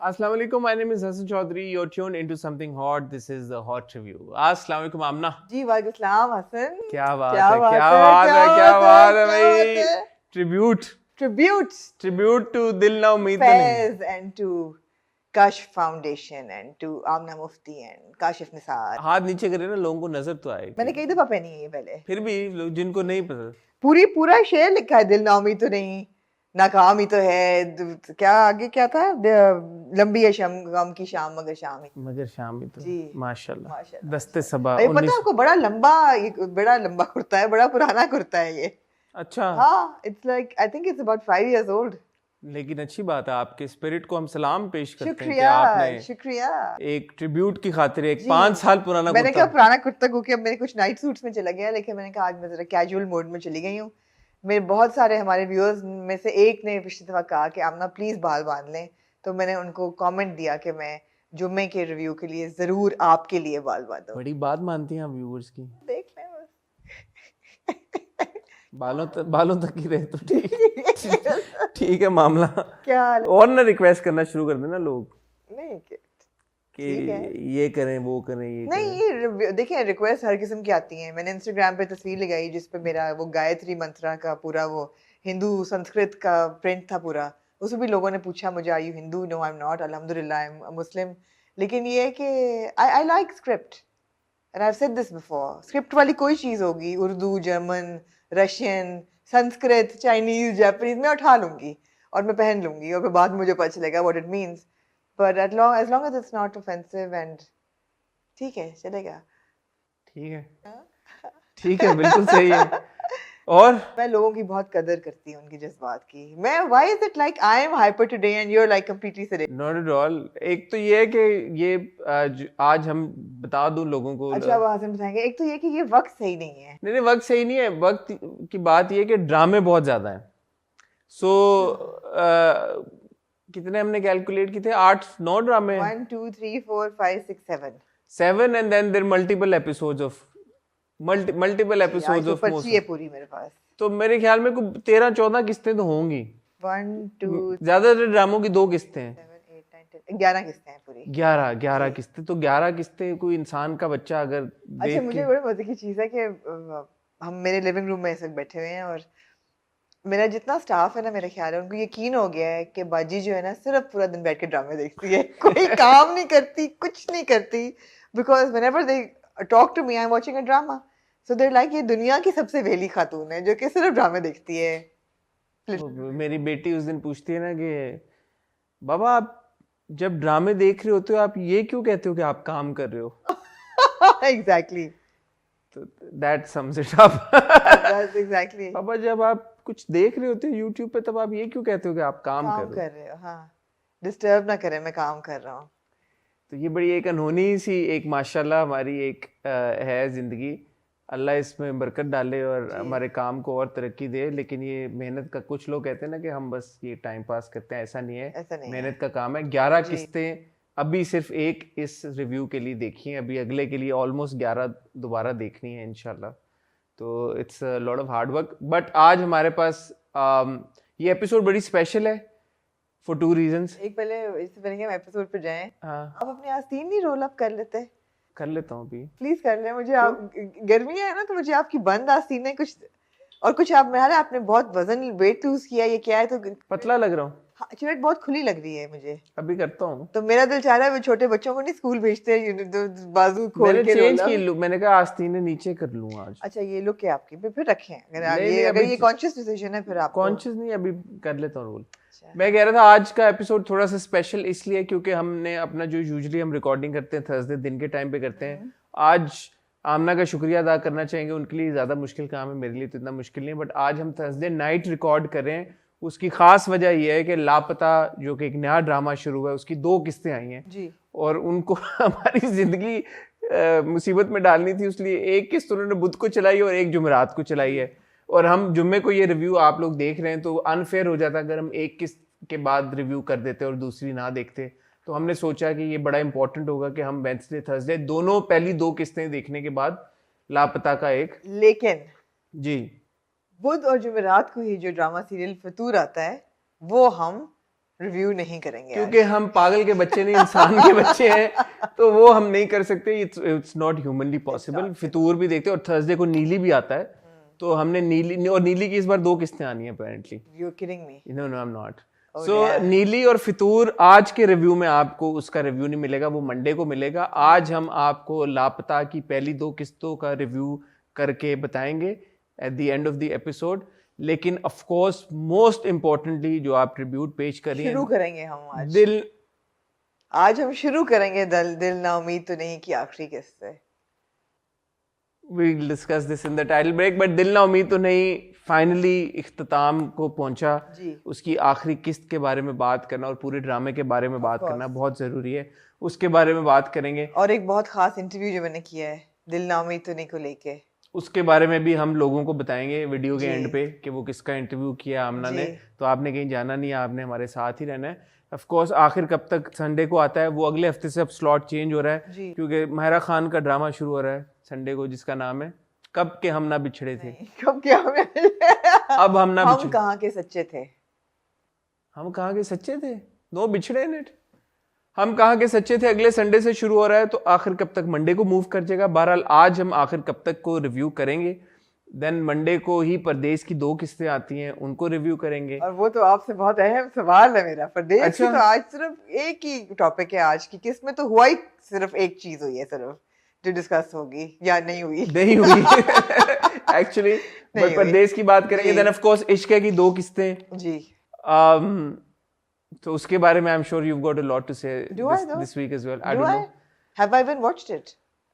Assalamu alaikum. My name is Hassan Chaudhary. You're tuned into something hot. This is the hot review. Assalamu alaikum Amna. जी वालेकुम सलाम हसन। क्या बात क्या है? बात क्या है? बात है? क्या क्या बात बात है है? क्या भाई? बात है? Tribute. Tribute to दिल ना उम्मीद तो नहीं. Faiz and to Kashf Foundation and to Amna Mufti and Kashif Nisar। हाथ नीचे करे ना, लोगों को नजर तो आए. मैंने कई दफा पहनी है ये पहले। फिर भी लोग जिनको नहीं पसंद. पूरा शेर लिखा है, दिल ना उम्मीद तो नहीं, नाकाम ही तो है। क्या आगे क्या था? लंबी है शम गम की शाम मगर शाम ही। मगर शाम ही तो. जी माशाल्लाह. माशाल्लाह। दस्ते सबा. अरे पता है आपको, बड़ा लंबा कुर्ता है, बड़ा पुराना कुर्ता है ये। अच्छा. हाँ, it's like I think it's about 5 years old। लेकिन अच्छी बात है, आपके स्पिरिट को हम सलाम पेश करते हैं कि शुक्रिया आपने शुक्रिया। एक ट्रिब्यूट की खातिर एक जी। 5 साल पुराना मैंने कुर्ता. कहा पुराना कुर्ता, क्योंकि अब मेरे कुछ नाइट सूट्स में चला गया, लेकिन मैंने कहा आज मैं जरा कैजुअल मोड में चली गई हूँ। मेरे बहुत सारे हमारे व्यूअर्स में से एक ने पिछली दफा कहा कि आमना प्लीज बाल बांध लें, तो मैंने उनको कमेंट दिया कि मैं जुम्मे के रिव्यू के लिए जरूर आपके लिए बाल बांधूं। बड़ी बात मानती हैं आप व्यूअर्स की. देख लें बस। बालों तक ही रहे तो ठीक है मामला. क्या और ना रिक्वेस्ट करना शुरू कर देना लोग नहीं कि ठीक है। ये करें वो करें ये नहीं, करें. ये देखिए, रिक्वेस्ट हर किस्म की आती हैं। मैंने इंस्टाग्राम पे तस्वीर लगाई जिस पे मेरा वो गायत्री मंत्रा का पूरा वो हिंदू संस्कृत का प्रिंट था पूरा। उसमें भी लोगों ने पूछा मुझे, are you Hindu? No I am not, अल्हम्दुलिल्लाह आई एम मुस्लिम। लेकिन ये है कि I like script and I have said this before. Script वाली कोई चीज होगी, Urdu, German, Russian, Sanskrit, Chinese, Japanese, मैं उठा लूंगी और मैं पहन लूंगी और फिर बाद में मुझे पता चलेगा what it means. But as long as it's not offensive and ठीक है, चलेगा। ठीक है बिल्कुल सही है. और मैं लोगों की बहुत कदर करती हूँ, उनकी जज्बात की। मैं why is it like I am hyper today and you're like completely sedate? Not at all. एक तो ये है कि ये आज हम बता दूं लोगों को. अच्छा, वहां से बताएंगे। एक तो ये कि ये वक्त सही नहीं है। नहीं वक्त सही नहीं है. वक्त की बात ये है कि ड्रामे बहुत ज्यादा हैं. सो कितने हमने कैलकुलेट किए थे? 8-9 ड्रामे. 1 2 3 4 5 6 7 7 and then there multiple episodes of multiple episodes of पर्ची है पूरी मेरे पास। तो मेरे ख्याल में कोई 13-14 किस्तें तो होंगी. 1 2 ज्यादातर ड्रामों की 2 किस्तें हैं. 7 8 9 10 11 किस्तें हैं पूरी। 11 किस्तें. तो 11 किस्तें कोई इंसान का बच्चा अगर अच्छा, देख मुझे के. बड़े मजे की चीज है कि हम मेरे लिविंग रूम में इस वक्त बैठे हुए हैं और मेरा जितना स्टाफ है ना, मेरा ख्याल है उनको यकीन हो गया है कि बाजी जो है ना सिर्फ पूरा दिन बैठ के ड्रामे देखती है, कोई काम नहीं करती, कुछ नहीं करती। Because whenever they talk to me I am watching a drama, so they like ये दुनिया की सबसे वेली खातून है जो कि सिर्फ ड्रामे देखती है। मेरी बेटी उस दिन पूछती है ना कि बाबा आप जब ड्रामे देख रहे होते हो आप ये क्यों कहते हो कि आप काम कर रहे हो? एग्जैक्टली, तो that sums it up. That's exactly. बाबा जब आप कुछ देख रहे होते हो यूट्यूब पे तब आप ये क्यों कहते हो कि आप काम कर रहे हो? हाँ, डिस्टर्ब ना करें, मैं काम कर रहा हूँ। तो ये बड़ी एक अनहोनी सी एक माशाल्लाह हमारी एक है जिंदगी. अल्लाह इसमें बरकत डाले और हमारे काम को और तरक्की दे. लेकिन ये मेहनत का, कुछ लोग कहते हैं ना कि हम बस ये टाइम पास करते हैं, ऐसा नहीं है. मेहनत का काम है. 11 किस्तें अभी सिर्फ एक इस रिव्यू के लिए देखी है. अभी अगले के लिए ऑलमोस्ट 11 दोबारा देखनी है इंशाल्लाह. तो it's a lot of hard work. But आज हमारे पास ये एपिसोड बड़ी स्पेशल है फॉर 2 रीजंस. एक पहले इससे पहले कि हम एपिसोड पे जाएं, हाँ आप अपने आस्तीन नहीं रोल अप कर लेते? कर लेता हूँ अभी. प्लीज कर लें। मुझे आप, गर्मियां है ना, तो मुझे आपकी बंद आस्तीनें कुछ और कुछ आप मेरा आपने बहुत वजन वेट लूज किया, ये क्या है? तो पतला लग रहा हूँ. हाँ, चेस्ट बहुत खुली लग रही है मुझे. अभी करता हूँ. तो मेरा दिल चाह रहा है वो छोटे बच्चों को नहीं स्कूल भेजते बाजू खोल मैंने के चेंज रोल की लुक. मैंने कहा आस्तीनें नीचे कर लूँ आज. अच्छा, ये लुक है आपकी, फिर रखें। नहीं, अगर अभी ये कॉन्शियस डिसीजन है फिर आप कॉन्शियस नहीं, अभी कर लेता हूँ रोल. मैं कह रहा था आज का एपिसोड थोड़ा सा स्पेशल इसलिए क्योंकि हमने अपना जो यूजुअली हम रिकॉर्डिंग करते हैं थर्सडे दिन के टाइम पे करते हैं. आज आमना का शुक्रिया अदा करना चाहेंगे. उनके लिए ज़्यादा मुश्किल काम है, मेरे लिए तो इतना मुश्किल नहीं. बट आज हम थर्सडे नाइट रिकॉर्ड कर रहे हैं. उसकी खास वजह यह है कि लापता जो कि एक नया ड्रामा शुरू हुआ है, उसकी 2 किस्तें आई हैं जी, और उनको हमारी जिंदगी मुसीबत में डालनी थी. इसलिए एक किस्त उन्होंने बुध को चलाई और एक जुमेरात को चलाई है. और हम जुम्मे को ये रिव्यू आप लोग देख रहे हैं तो अनफेयर हो जाता अगर हम एक किस्त के बाद रिव्यू कर देते और दूसरी ना देखते. तो हमने सोचा कि ये बड़ा इंपॉर्टेंट होगा कि हम वेडनेसडे थर्सडे दोनों पहली 2 किस्तें देखने के बाद लापता का एक. लेकिन जी बुध और जुमेरात को ही जो ड्रामा सीरियल फतूर आता है वो हम रिव्यू नहीं करेंगे क्योंकि हम पागल के बच्चे नहीं, इंसान के बच्चे हैं, तो वो हम नहीं कर सकते। It's not humanly possible. Fitoor भी देखते हैं और थर्सडे को नीली भी आता है, तो हमने नीली, और नीली की इस बार 2 किस्तें आनी है apparently. You are kidding me? No no, I am not. So नीली और फितूर आज के रिव्यू में आपको उसका रिव्यू नहीं मिलेगा, वो मंडे को मिलेगा। आज हम आपको लापता की पहली 2 किस्तों का रिव्यू करके बताएंगे eight the end of the episode. लेकिन ऑफ कोर्स मोस्ट इम्पोर्टेंटली जो आप ट्रिब्यूट पेश करिए, शुरू करेंगे हम आज हम शुरू करेंगे दिल ना उम्मीद तो नहीं की आखिरी किस्त से। we'll discuss this in the title break, but दिल ना उम्मीद तो नहीं फाइनली इख्तिताम को पहुंचा। उसकी आखिरी किस्त के बारे में बात करना और पूरे ड्रामे के बारे में बात करना बहुत जरूरी है, उसके बारे में बात करेंगे। और एक बहुत खास इंटरव्यू जो मैंने किया है दिल ना उम्मीद तो नहीं को लेके, उसके बारे में भी हम लोगों को बताएंगे वीडियो के एंड पे कि वो किसका इंटरव्यू किया आमना ने। तो आपने कहीं जाना नहीं है, आपने हमारे साथ ही रहना है। ऑफ कोर्स आखिर कब तक संडे को आता है, वो अगले हफ्ते से अब स्लॉट चेंज हो रहा है, क्योंकि माहिरा खान का ड्रामा शुरू हो रहा है संडे को, जिसका नाम है कब के हम ना बिछड़े थे। कब के हम अब हम ना हम कहाँ के सच्चे थे, हम कहाँ के सच्चे थे, नो बिछड़े नेट, हम कहाँ के सच्चे थे अगले संडे से शुरू हो रहा है। तो आखिर कब तक मंडे को मूव कर जाएगा। बहरहाल आज हम आखिर कब तक को रिव्यू करेंगे, देन मंडे को ही परदेश की 2 किस्तें आती हैं, उनको रिव्यू करेंगे। और वो तो आपसे बहुत अहम सवाल है मेरा। परदेश अच्छा? की तो आज सिर्फ एक ही टॉपिक है, आज की किस्त में तो हुआ ही सिर्फ एक चीज हुई है सिर्फ जो डिस्कस होगी, या नहीं हुई? नहीं हुई एक्चुअली, बट परदेश की बात करेंगे। देन ऑफ कोर्स इश्क की 2 किस्तें जी। तो उसके बारे में I am sure you got a lot to say this week as well. I don't know, have I even watched it?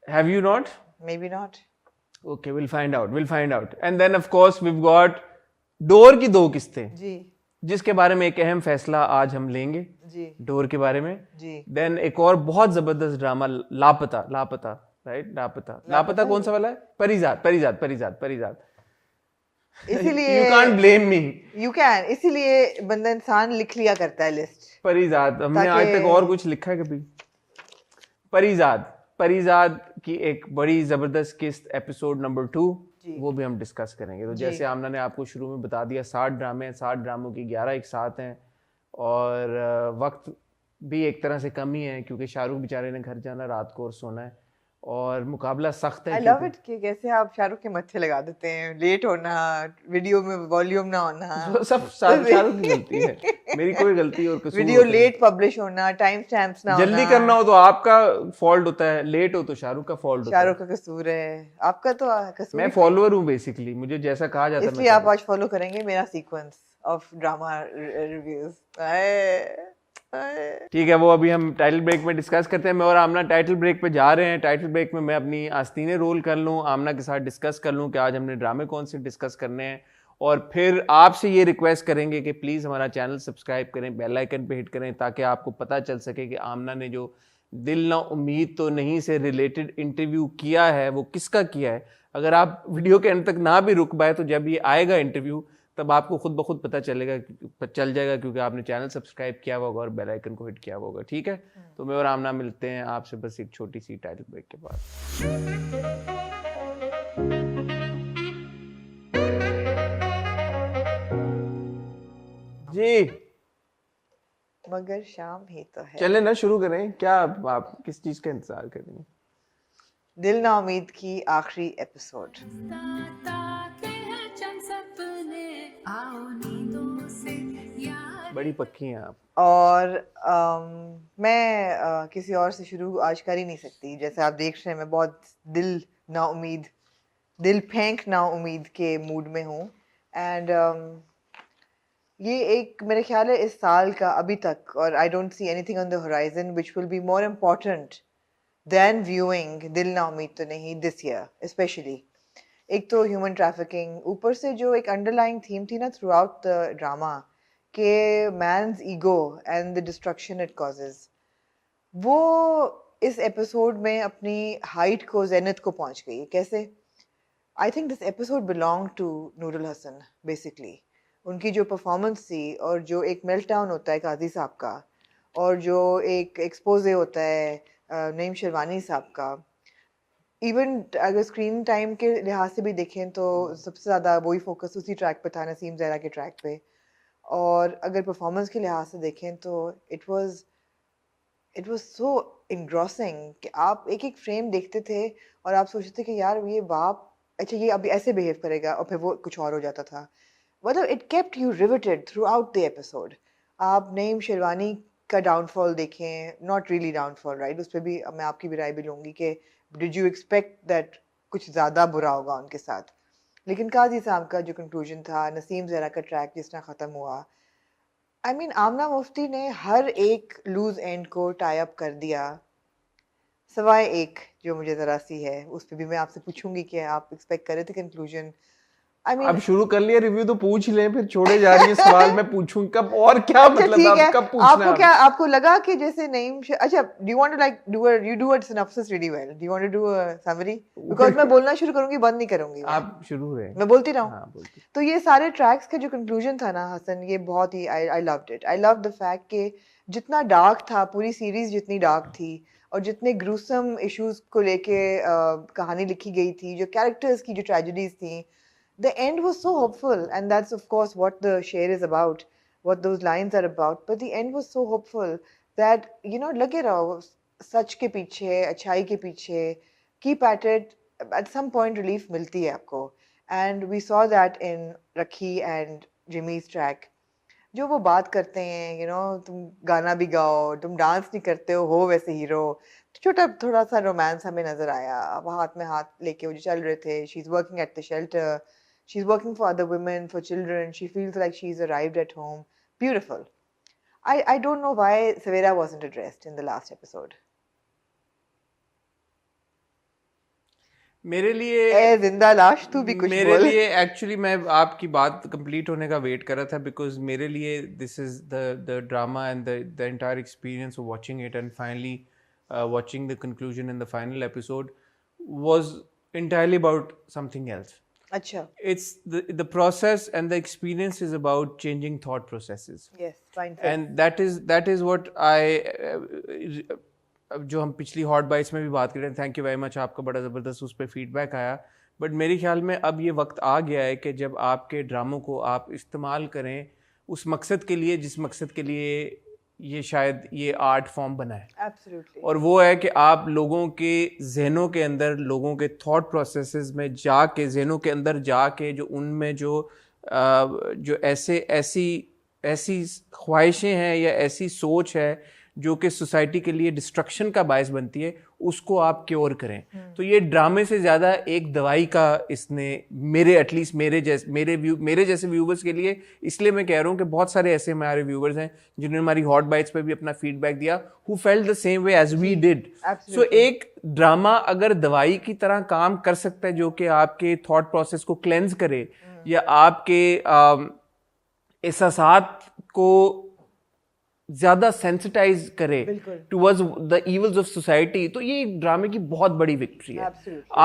Have you not? Maybe not. Okay, we'll find out. And then of course we've got door की 2 किस्तें जी, जिसके बारे में एक अहम फैसला आज हम लेंगे जी, डोर के बारे में जी। देन एक और बहुत जबरदस्त ड्रामा लापता, राइट? लापता कौन सा वाला है? परिजात। इसीलिए you can't blame me. You can, इसीलिए बंदा इंसान लिख लिया करता है लिस्ट। परिजात हमने आज तक और कुछ लिखा है कभी? परिजात की एक बड़ी जबरदस्त किस्त एपिसोड नंबर 2, वो भी हम डिस्कस करेंगे। तो जैसे आमना ने आपको शुरू में बता दिया 60 ड्रामे हैं, 60 ड्रामों की 11 एक साथ हैं, और वक्त भी एक तरह से कम ही है क्योंकि शाहरुख बेचारे ने घर जाना रात को और सोना है, और मुकाबला सख्त है। I love it कि कैसे आप शाहरुख के मत्थे लगा देते हैं, लेट होना, वीडियो में वॉल्यूम ना होना, सब शाहरुख की गलती है, मेरी कोई गलती और कसूर वीडियो लेट पब्लिश होना, टाइम स्टैम्प्स ना होना, जल्दी करना हो तो आपका फॉल्ट होता है, लेट हो तो शाहरुख का फॉल्ट होता है। शाहरुख का कसूर है, आपका तो कसूर। मैं फॉलोअर हूँ बेसिकली, मुझे जैसा कहा जाता है इसलिए आप आज फॉलो करेंगे मेरा सीक्वेंस ऑफ ड्रामा रिव्यूज। ठीक है, वो अभी हम टाइटल ब्रेक में डिस्कस करते हैं। मैं और आमना टाइटल ब्रेक पे जा रहे हैं। टाइटल ब्रेक में मैं अपनी आस्तीनें रोल कर लूँ, आमना के साथ डिस्कस कर लूँ कि आज हमने ड्रामे कौन से डिस्कस करने हैं, और फिर आपसे ये रिक्वेस्ट करेंगे कि प्लीज़ हमारा चैनल सब्सक्राइब करें, बेल आइकन पे हिट करें, ताकि आपको पता चल सके कि आमना ने जो दिल ना उम्मीद तो नहीं से रिलेटेड इंटरव्यू किया है वो किसका किया है। अगर आप वीडियो के अंत तक ना भी रुक पाए तो जब ये आएगा इंटरव्यू तब आपको खुद ब खुद पता चल जाएगा, क्योंकि आपने चैनल सब्सक्राइब किया होगा और बेल आइकन को हिट किया होगा। ठीक है, तो मैं और आमना मिलते हैं आपसे बस एक छोटी सी टाइटल ब्रेक के बाद। जी मगर शाम ही तो है, चले ना शुरू करें। क्या आप किस चीज का इंतजार कर रही हैं? दिल ना उम्मीद की आखिरी एपिसोड। बड़ी पक्की हैं आप। और मैं किसी और से शुरू आज कर ही नहीं सकती। जैसे आप देख रहे हैं मैं बहुत दिल फेंक ना उम्मीद के मूड में हूँ। एंड ये एक मेरे ख्याल है इस साल का अभी तक, और I don't see anything on the horizon which will be more important then viewing दिल ना उम्मीद तो नहीं दिस ईयर स्पेशली। एक तो ह्यूमन ट्रैफिकिंग, ऊपर से जो एक अंडरलाइंग थीम थी ना थ्रू आउट द ड्रामा के man's ego and the destruction it causes, वो इस एपिसोड में अपनी हाइट को, जेनिथ को पहुंच गई। कैसे? I think this episode belong to Nurul Hasan basically. उनकी जो परफॉर्मेंस थी और जो एक मेल्ट डाउन होता है काजी साहब का, और जो एक एक्सपोजे होता है नईम शेरवानी साहब का, इवन अगर स्क्रीन टाइम के लिहाज से भी देखें तो सबसे ज़्यादा वही फोकस उसी ट्रैक पे था, नसीम ज़हरा के ट्रैक पे। और अगर परफॉर्मेंस के लिहाज से देखें तो इट वाज सो engrossing कि आप एक एक फ्रेम देखते थे और आप सोचते थे कि यार ये बाप अच्छा ये अभी ऐसे बिहेव करेगा और फिर वो कुछ और हो जाता था. मतलब it kept you riveted through out the episode. आप नईम शेरवानी का डाउनफॉल देखें, नॉट रियली डाउनफॉल राइट, उस पर भी मैं आपकी भी राय भी लूँगी कि डिड यू एक्सपेक्ट दैट कुछ ज़्यादा बुरा होगा उनके साथ. लेकिन काजी साहब का जो कंक्लूजन था, नसीम ज़रा का ट्रैक जिस तरह ख़त्म हुआ, आई मीन आमना मुफ्ती ने हर एक लूज एंड को टाई अप कर दिया, सवाए एक जो मुझे ज़रा सी है उस पर भी मैं आपसे पूछूंगी कि आप एक्सपेक्ट कर रहे थे कंक्लूजन. आई मीन अब शुरू कर लिया रिव्यू तो पूछ ही लें, फिर छोड़े जा रही है सवाल मैं पूछूं कब और क्या अच्छा मतलब ठीक आप है. कब पूछना आपको है क्या आपको लगा कि जैसे अच्छा do you want to like do a synopsis really well, do you want to do a summary, because मैं बोलना शुरू करूंगी बंद नहीं करूंगी आप शुरू रहे. मैं बोलती रहूं. हाँ बोलती. तो ये सारे ट्रैक्स का जो कंक्लूजन था ना हसन, ये बहुत ही I loved it. I love the fact कि जितना डार्क था, पूरी सीरीज जितनी डार्क थी और जितने ग्रूसम इश्यूज को लेके कहानी लिखी गई थी, जो कैरेक्टर्स की जो ट्रेजेडीज थी, the end was so hopeful, and that's of course what the share is about, what those lines are about. But the end was so hopeful that लगे रहो सच के पीछे, अच्छाई के पीछे, keep at it. At some point relief मिलती है आपको, and we saw that in Rakhi and Jimmy's track. जो वो बात करते हैं तुम गाना भी गाओ, तुम डांस नहीं करते हो वैसे हीरो. छोटा थोड़ा सा रोमांस हमें नजर आया. वो हाथ में हाथ लेके वो जो चल रहे थे. She is working at the shelter, she's working for other women, for children. She feels like she's arrived at home. Beautiful. I don't know why Savera wasn't addressed in the last episode. मेरे लिए ए जिंदा लाश तू भी कुछ मेरे बोल. लिए एक्चुअली मैं आपकी बात कंप्लीट होने का वेट कर रहा था बिकॉज मेरे लिए this is the drama and the entire experience of watching it and finally watching the conclusion in the final episode was entirely about something else. अच्छा. It's the process and the experience is about changing thought processes. Yes, fine. And that is what जो हम पिछली hot bytes में भी बात कर रहे हैं. थैंक यू वेरी मच, आपका बड़ा ज़बरदस्त उस पर फीडबैक आया. बट मेरे ख्याल में अब ये वक्त आ गया है कि जब आपके ड्रामों को आप इस्तेमाल करें उस मकसद के लिए जिस मकसद के लिए ये शायद ये आर्ट फॉर्म बना है. Absolutely. और वो है कि आप लोगों के जहनों के अंदर, लोगों के थॉट प्रोसेसेस में जाके, जहनों के अंदर जाके जो उनमें जो ऐसी ख्वाहिशें हैं या ऐसी सोच है जो कि सोसाइटी के लिए डिस्ट्रक्शन का बायस बनती है, उसको आप क्योर करें. तो ये ड्रामे से ज़्यादा एक दवाई का इसने एटलीस्ट मेरे जैसे व्यूवर्स के लिए, इसलिए मैं कह रहा हूँ कि बहुत सारे ऐसे हमारे व्यूवर्स हैं जिन्होंने हमारी हॉट बाइट्स पे भी अपना फीडबैक दिया, who felt the same way as we did. So एक ड्रामा अगर दवाई की तरह काम कर सकता है जो कि आपके थॉट प्रोसेस को क्लेंज करे या आपके एहसासात को ज्यादा सेंसिटाइज करे towards the evils of society, तो ये एक ड्रामे की बहुत बड़ी विक्ट्री है.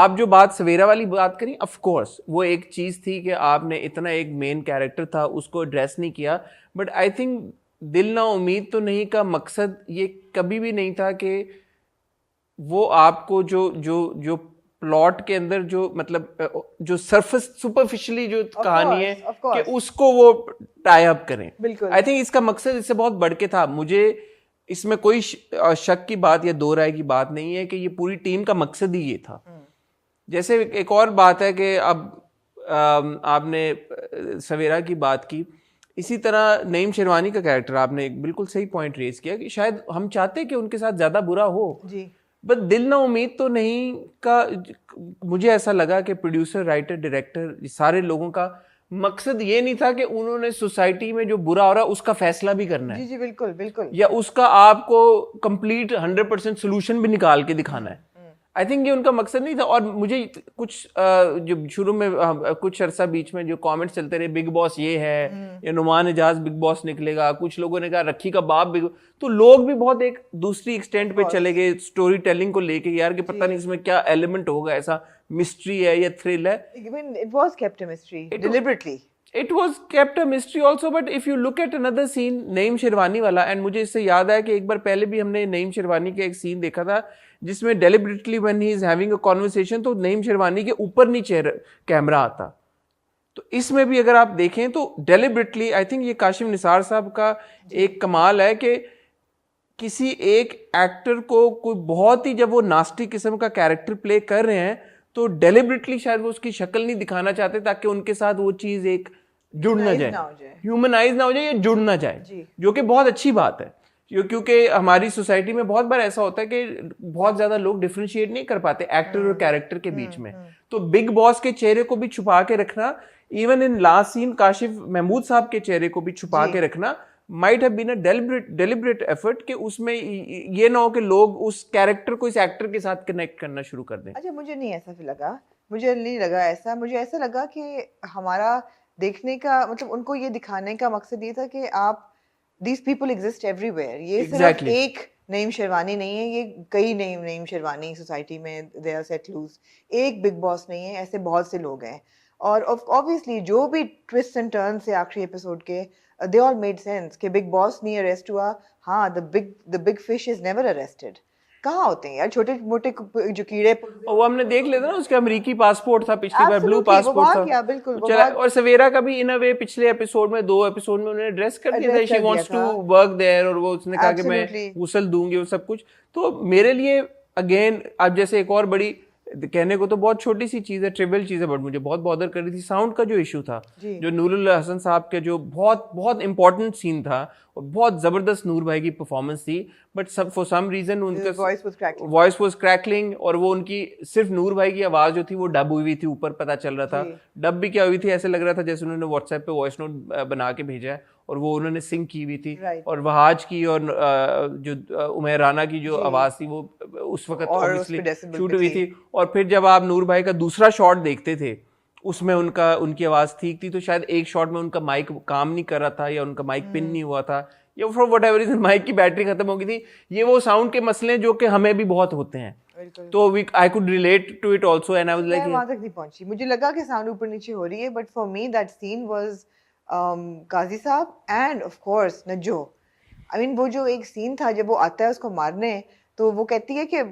आप जो बात सवेरा वाली बात करें, ऑफ कोर्स वो एक चीज थी कि आपने इतना एक मेन कैरेक्टर था उसको एड्रेस नहीं किया. बट आई थिंक दिल ना उम्मीद तो नहीं का मकसद ये कभी भी नहीं था कि वो आपको जो प्लॉट के अंदर जो मतलब जो सरफेस सुपरफिशियली जो कहानी है कि उसको वो टाई अप करें. आई थिंक इसका मकसद इससे बहुत बढ़ के था. मुझे इसमें कोई शक की बात या दो राय की बात नहीं है कि ये पूरी टीम का मकसद ही ये था. जैसे एक और बात है कि अब आपने सवेरा की बात की, इसी तरह नईम शेरवानी का कैरेक्टर आपने एक बिल्कुल सही पॉइंट रेज किया कि शायद हम चाहते कि उनके साथ ज्यादा बुरा हो जी. बट दिल ना उम्मीद तो नहीं का मुझे ऐसा लगा कि प्रोड्यूसर, राइटर, डायरेक्टर, सारे लोगों का मकसद ये नहीं था कि उन्होंने सोसाइटी में जो बुरा हो रहा है उसका फैसला भी करना है. जी जी बिल्कुल बिल्कुल. या उसका आपको कंप्लीट 100% सोल्यूशन भी निकाल के दिखाना है. आई थिंक ये उनका मकसद नहीं था. और मुझे कुछ जो शुरू में कुछ अरसा बीच में जो कमेंट्स चलते रहे, बिग बॉस ये है या नुमान एजाज बिग बॉस निकलेगा, कुछ लोगों ने कहा रखी का बाप बिग, तो लोग भी बहुत एक दूसरी एक्सटेंट पे चले गए स्टोरी टेलिंग को लेके, यार कि पता नहीं इसमें क्या एलिमेंट होगा, ऐसा मिस्ट्री है या थ्रिल है. It was kept a mystery deliberately. It was kept a mystery also, but if you look at another scene, Naeem sherwani वाला, एंड मुझे इससे याद आया कि एक बार पहले भी हमने नईम शेरवानी का एक सीन देखा था जिसमें deliberately when he is having a conversation तो नईम शेरवानी के ऊपर नीचे कैमरा आता. तो इसमें भी अगर आप देखें तो डेलिबरेटली आई थिंक ये काशिफ निसार साहब का एक कमाल है कि किसी एक एक्टर को कोई बहुत ही, जब वो नास्टी किस्म का कैरेक्टर प्ले कर रहे हैं तो डेलिबरेटली शायद वो उसकी शक्ल नहीं दिखाना चाहते ताकि उनके साथ वो चीज एक जुड़ ना जाए, ह्यूमनाइज ना हो जाए या जुड़ ना जाए, जो कि बहुत अच्छी बात है। क्योंकि हमारी सोसाइटी में बहुत बार ऐसा होता है कि बहुत ज्यादा लोग डिफरेंशिएट नहीं कर पाते एक्टर और कैरेक्टर के बीच में। तो बिग बॉस के चेहरे को भी छुपा के रखना, even in last scene Kashif Mahmood sahab के चेहरे को भी छुपा के रखना, might have been a deliberate effort कि उसमें ये ना हो कि लोग उस कैरेक्टर को इस एक्टर के साथ कनेक्ट करना शुरू कर दें। अच्छा, मुझे नहीं ऐसा लगा, मुझे नहीं लगा ऐसा। मुझे ऐसा लगा कि हमारा देखने का मतलब उनको ये दिखाने का मकसद ये था कि आप these people exist everywhere, ये सिर्फ एक नईम शेरवानी नहीं है, ये कई नईम शेरवानी सोसाइटी में they are set loose, एक बिग बॉस नहीं है, ऐसे बहुत से लोग हैं। और ऑब्वियसली जो भी ट्विस्ट एंड टर्न से आखिरी एपिसोड के they all made sense कि बिग बॉस नहीं अरेस्ट हुआ, हाँ the big fish is never arrested। कहाँ होते हैं यार छोटे मोटे जो कीड़े, वो हमने देख लेते ना, उसका अमेरिकी पासपोर्ट था पिछली बार, ब्लू पासपोर्ट था, बिल्कुल चला। और सवेरा का भी इन अ वे पिछले एपिसोड में 2 एपिसोड में उन्होंने ड्रेस कर दिया था, she wants to work there, और वो उसने कहा कि मैं गुस्ल दूंगी और सब कुछ। तो मेरे लिए अगेन अब जैसे एक और बड़ी, कहने को तो बहुत छोटी सी चीज है, ट्रिवियल चीज है, बट मुझे बहुत बॉदर कर रही थी साउंड का जो इशू था, जो नूरुल हसन साहब के जो बहुत बहुत इंपॉर्टेंट सीन था और बहुत जबरदस्त नूर भाई की परफॉर्मेंस थी, बट सब फॉर सम रीजन उनका वॉइस वाज क्रैकलिंग, और वो उनकी सिर्फ नूर भाई की आवाज जो थी वो डब हुई थी, ऊपर पता चल रहा था डब भी क्या हुई थी, ऐसे लग रहा था जैसे उन्होंने व्हाट्सएप पे वॉइस नोट बना के भेजा है और वो उन्होंने सिंग की हुई थी। और वहाज की और जो उमैर राना की जो आवाज थी वो उस वक्त ऑब्वियसली शूट हुई थी। और फिर जब आप नूर भाई का दूसरा शॉट देखते थे उसमें उनकी आवाज ठीक थी, तो शायद एक शॉट में उनका माइक काम नहीं कर रहा था या उनका माइक पिन नहीं हुआ था या for whatever reason mic की बैटरी खत्म हो गई थी। ये वो साउंड के मसले जो कि हमें भी बहुत होते हैं, तो I could relate to it also and I was like वहां तक नहीं पहुंची, मुझे लगा कि साउंड ऊपर नीचे हो रही है, but for me that scene was Qazi साहब and of course Najjo. I mean वो जो एक सीन था जब वो आता है उसको मारने, तो वो कहती है कि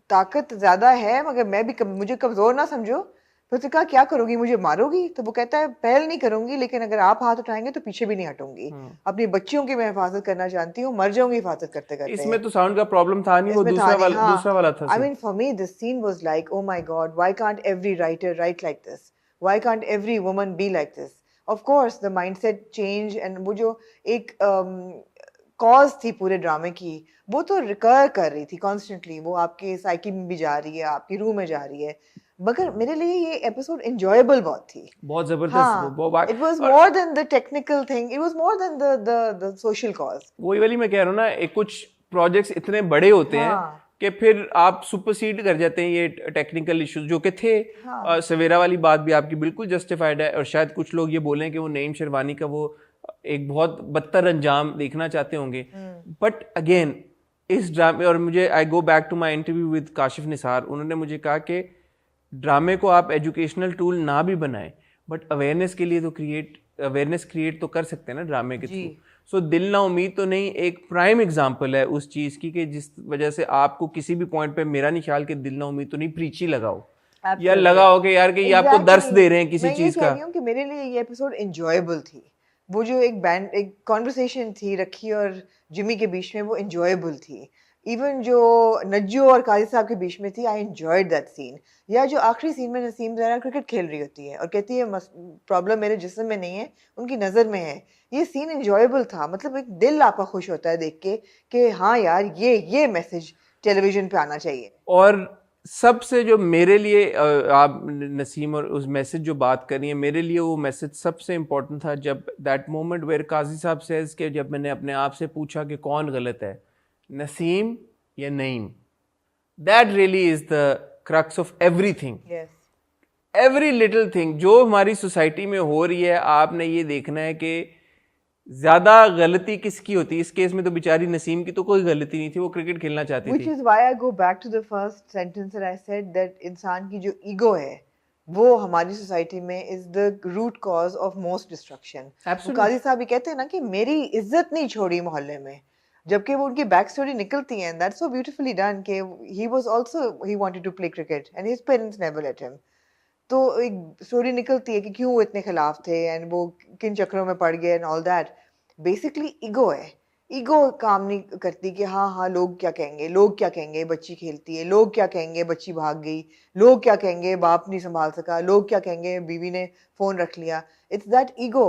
ताकत ज्यादा है मगर मुझे कमजोर ना समझो। तो उसने कहा क्या करोगी, मुझे मारोगी? तो वो कहता है पहल नहीं करूंगी, लेकिन अगर आप हाथ उठाएंगे तो पीछे भी नहीं हटूंगी, अपनी बच्चियों की मैं हिफाजत करना जानती हूँ, मर जाऊंगी हिफाजत करते करते। इसमें तो साउंड का प्रॉब्लम था नहीं, वो दूसरा वाला था। I mean for me this scene was like oh my God, why can't every writer write like this, why can't every woman be like this. Of course the mindset change and वो जो एक cause थी पूरे ड्रामे की, वो तो recur कर रही थी कॉन्स्टेंटली, वो आपके साइकी में भी जा रही है, आपकी रूह में जा रही है। मगर मेरे लिए ये एपिसोड एंजॉयबल बहुत थी, बहुत जबरदस्त। It was more then the technical thing, it was more then the social cause. वही वाली मैं कह रहा हूँ ना, कुछ प्रोजेक्ट्स इतने बड़े होते हैं कि फिर आप सुपरसीड कर जाते हैं ये टेक्निकल इश्यूज जो कि थे। सवेरा वाली बात भी आपकी बिल्कुल जस्टिफाइड है, और शायद कुछ लोग ये बोलें कि वो नईम शेरवानी का वो एक बहुत बदतर अंजाम देखना चाहते होंगे, बट अगेन इस ड्रामे, और मुझे I go back to my interview with Kashif Nisar, उन्होंने मुझे कहा कि ड्रामे को आप एजुकेशनल टूल ना भी बनाएं, बट अवेयरनेस के लिए तो अवेयरनेस क्रिएट तो कर सकते हैं ना ड्रामे के थ्रू। सो दिल ना उम्मीद तो नहीं एक प्राइम एग्जांपल है उस चीज़ की कि जिस वजह से आपको किसी भी पॉइंट पे, मेरा नहीं ख्याल कि दिल ना उम्मीद तो नहीं प्रीची लगाओ या लगाओ कि यार कि ये आपको दर्स दे रहे हैं किसी चीज़ का। कि मेरे लिए ये एपिसोड एंजॉयबल थी, वो जो एक कॉन्वर्सेशन थी रखी और जिमी के बीच में, वो एंजॉयबल थी। इवन जो नज्जो और काजी साहब के बीच में थी, आई एंजॉयड दैट सीन। या जो आखिरी सीन में नसीम ज़रा क्रिकेट खेल रही होती है और कहती है प्रॉब्लम मेरे जिस्म में नहीं है, उनकी नज़र में है, ये सीन एंजॉयबल था। मतलब एक दिल आपका खुश होता है देख के कि हाँ यार ये मैसेज टेलीविजन पे आना चाहिए। और सबसे जो मेरे लिए आप नसीम और उस मैसेज जो बात करी है, मेरे लिए वो मैसेज सबसे इम्पोर्टेंट था जब दैट मोमेंट वेयर काजी साहब सेज के, जब मैंने अपने आप से पूछा कि कौन गलत है, नसीम या Naeem, that really is the crux of everything, every little thing जो हमारी सोसाइटी में हो रही है। आपने ये देखना है कि ज्यादा गलती किसकी होती है। इस केस में तो बेचारी नसीम की तो कोई गलती नहीं थी, वो क्रिकेट खेलना चाहती थी। Which is why I go back to the first sentence that I said that इंसान की जो ईगो है वो हमारी सोसाइटी में is the root cause of most destruction. काजी साहब ये कहते हैं ना कि मेरी इज्जत नहीं छोड़ी मोहल्ले में, जबकि वो उनकी बैक स्टोरी निकलती है, and that's so beautifully done कि he was also he wanted to play cricket and his parents never let him. तो एक स्टोरी निकलती है कि क्यों वो इतने खिलाफ थे एंड वो किन चक्रों में पड़ गए and all that. Basically ego है, ईगो काम नहीं करती कि हाँ हाँ लोग क्या कहेंगे, लोग क्या कहेंगे बच्ची खेलती है, लोग क्या कहेंगे बच्ची भाग गई, लोग क्या कहेंगे बाप नहीं संभाल सका, लोग क्या कहेंगे बीवी ने फोन रख लिया। इट्स दैट ईगो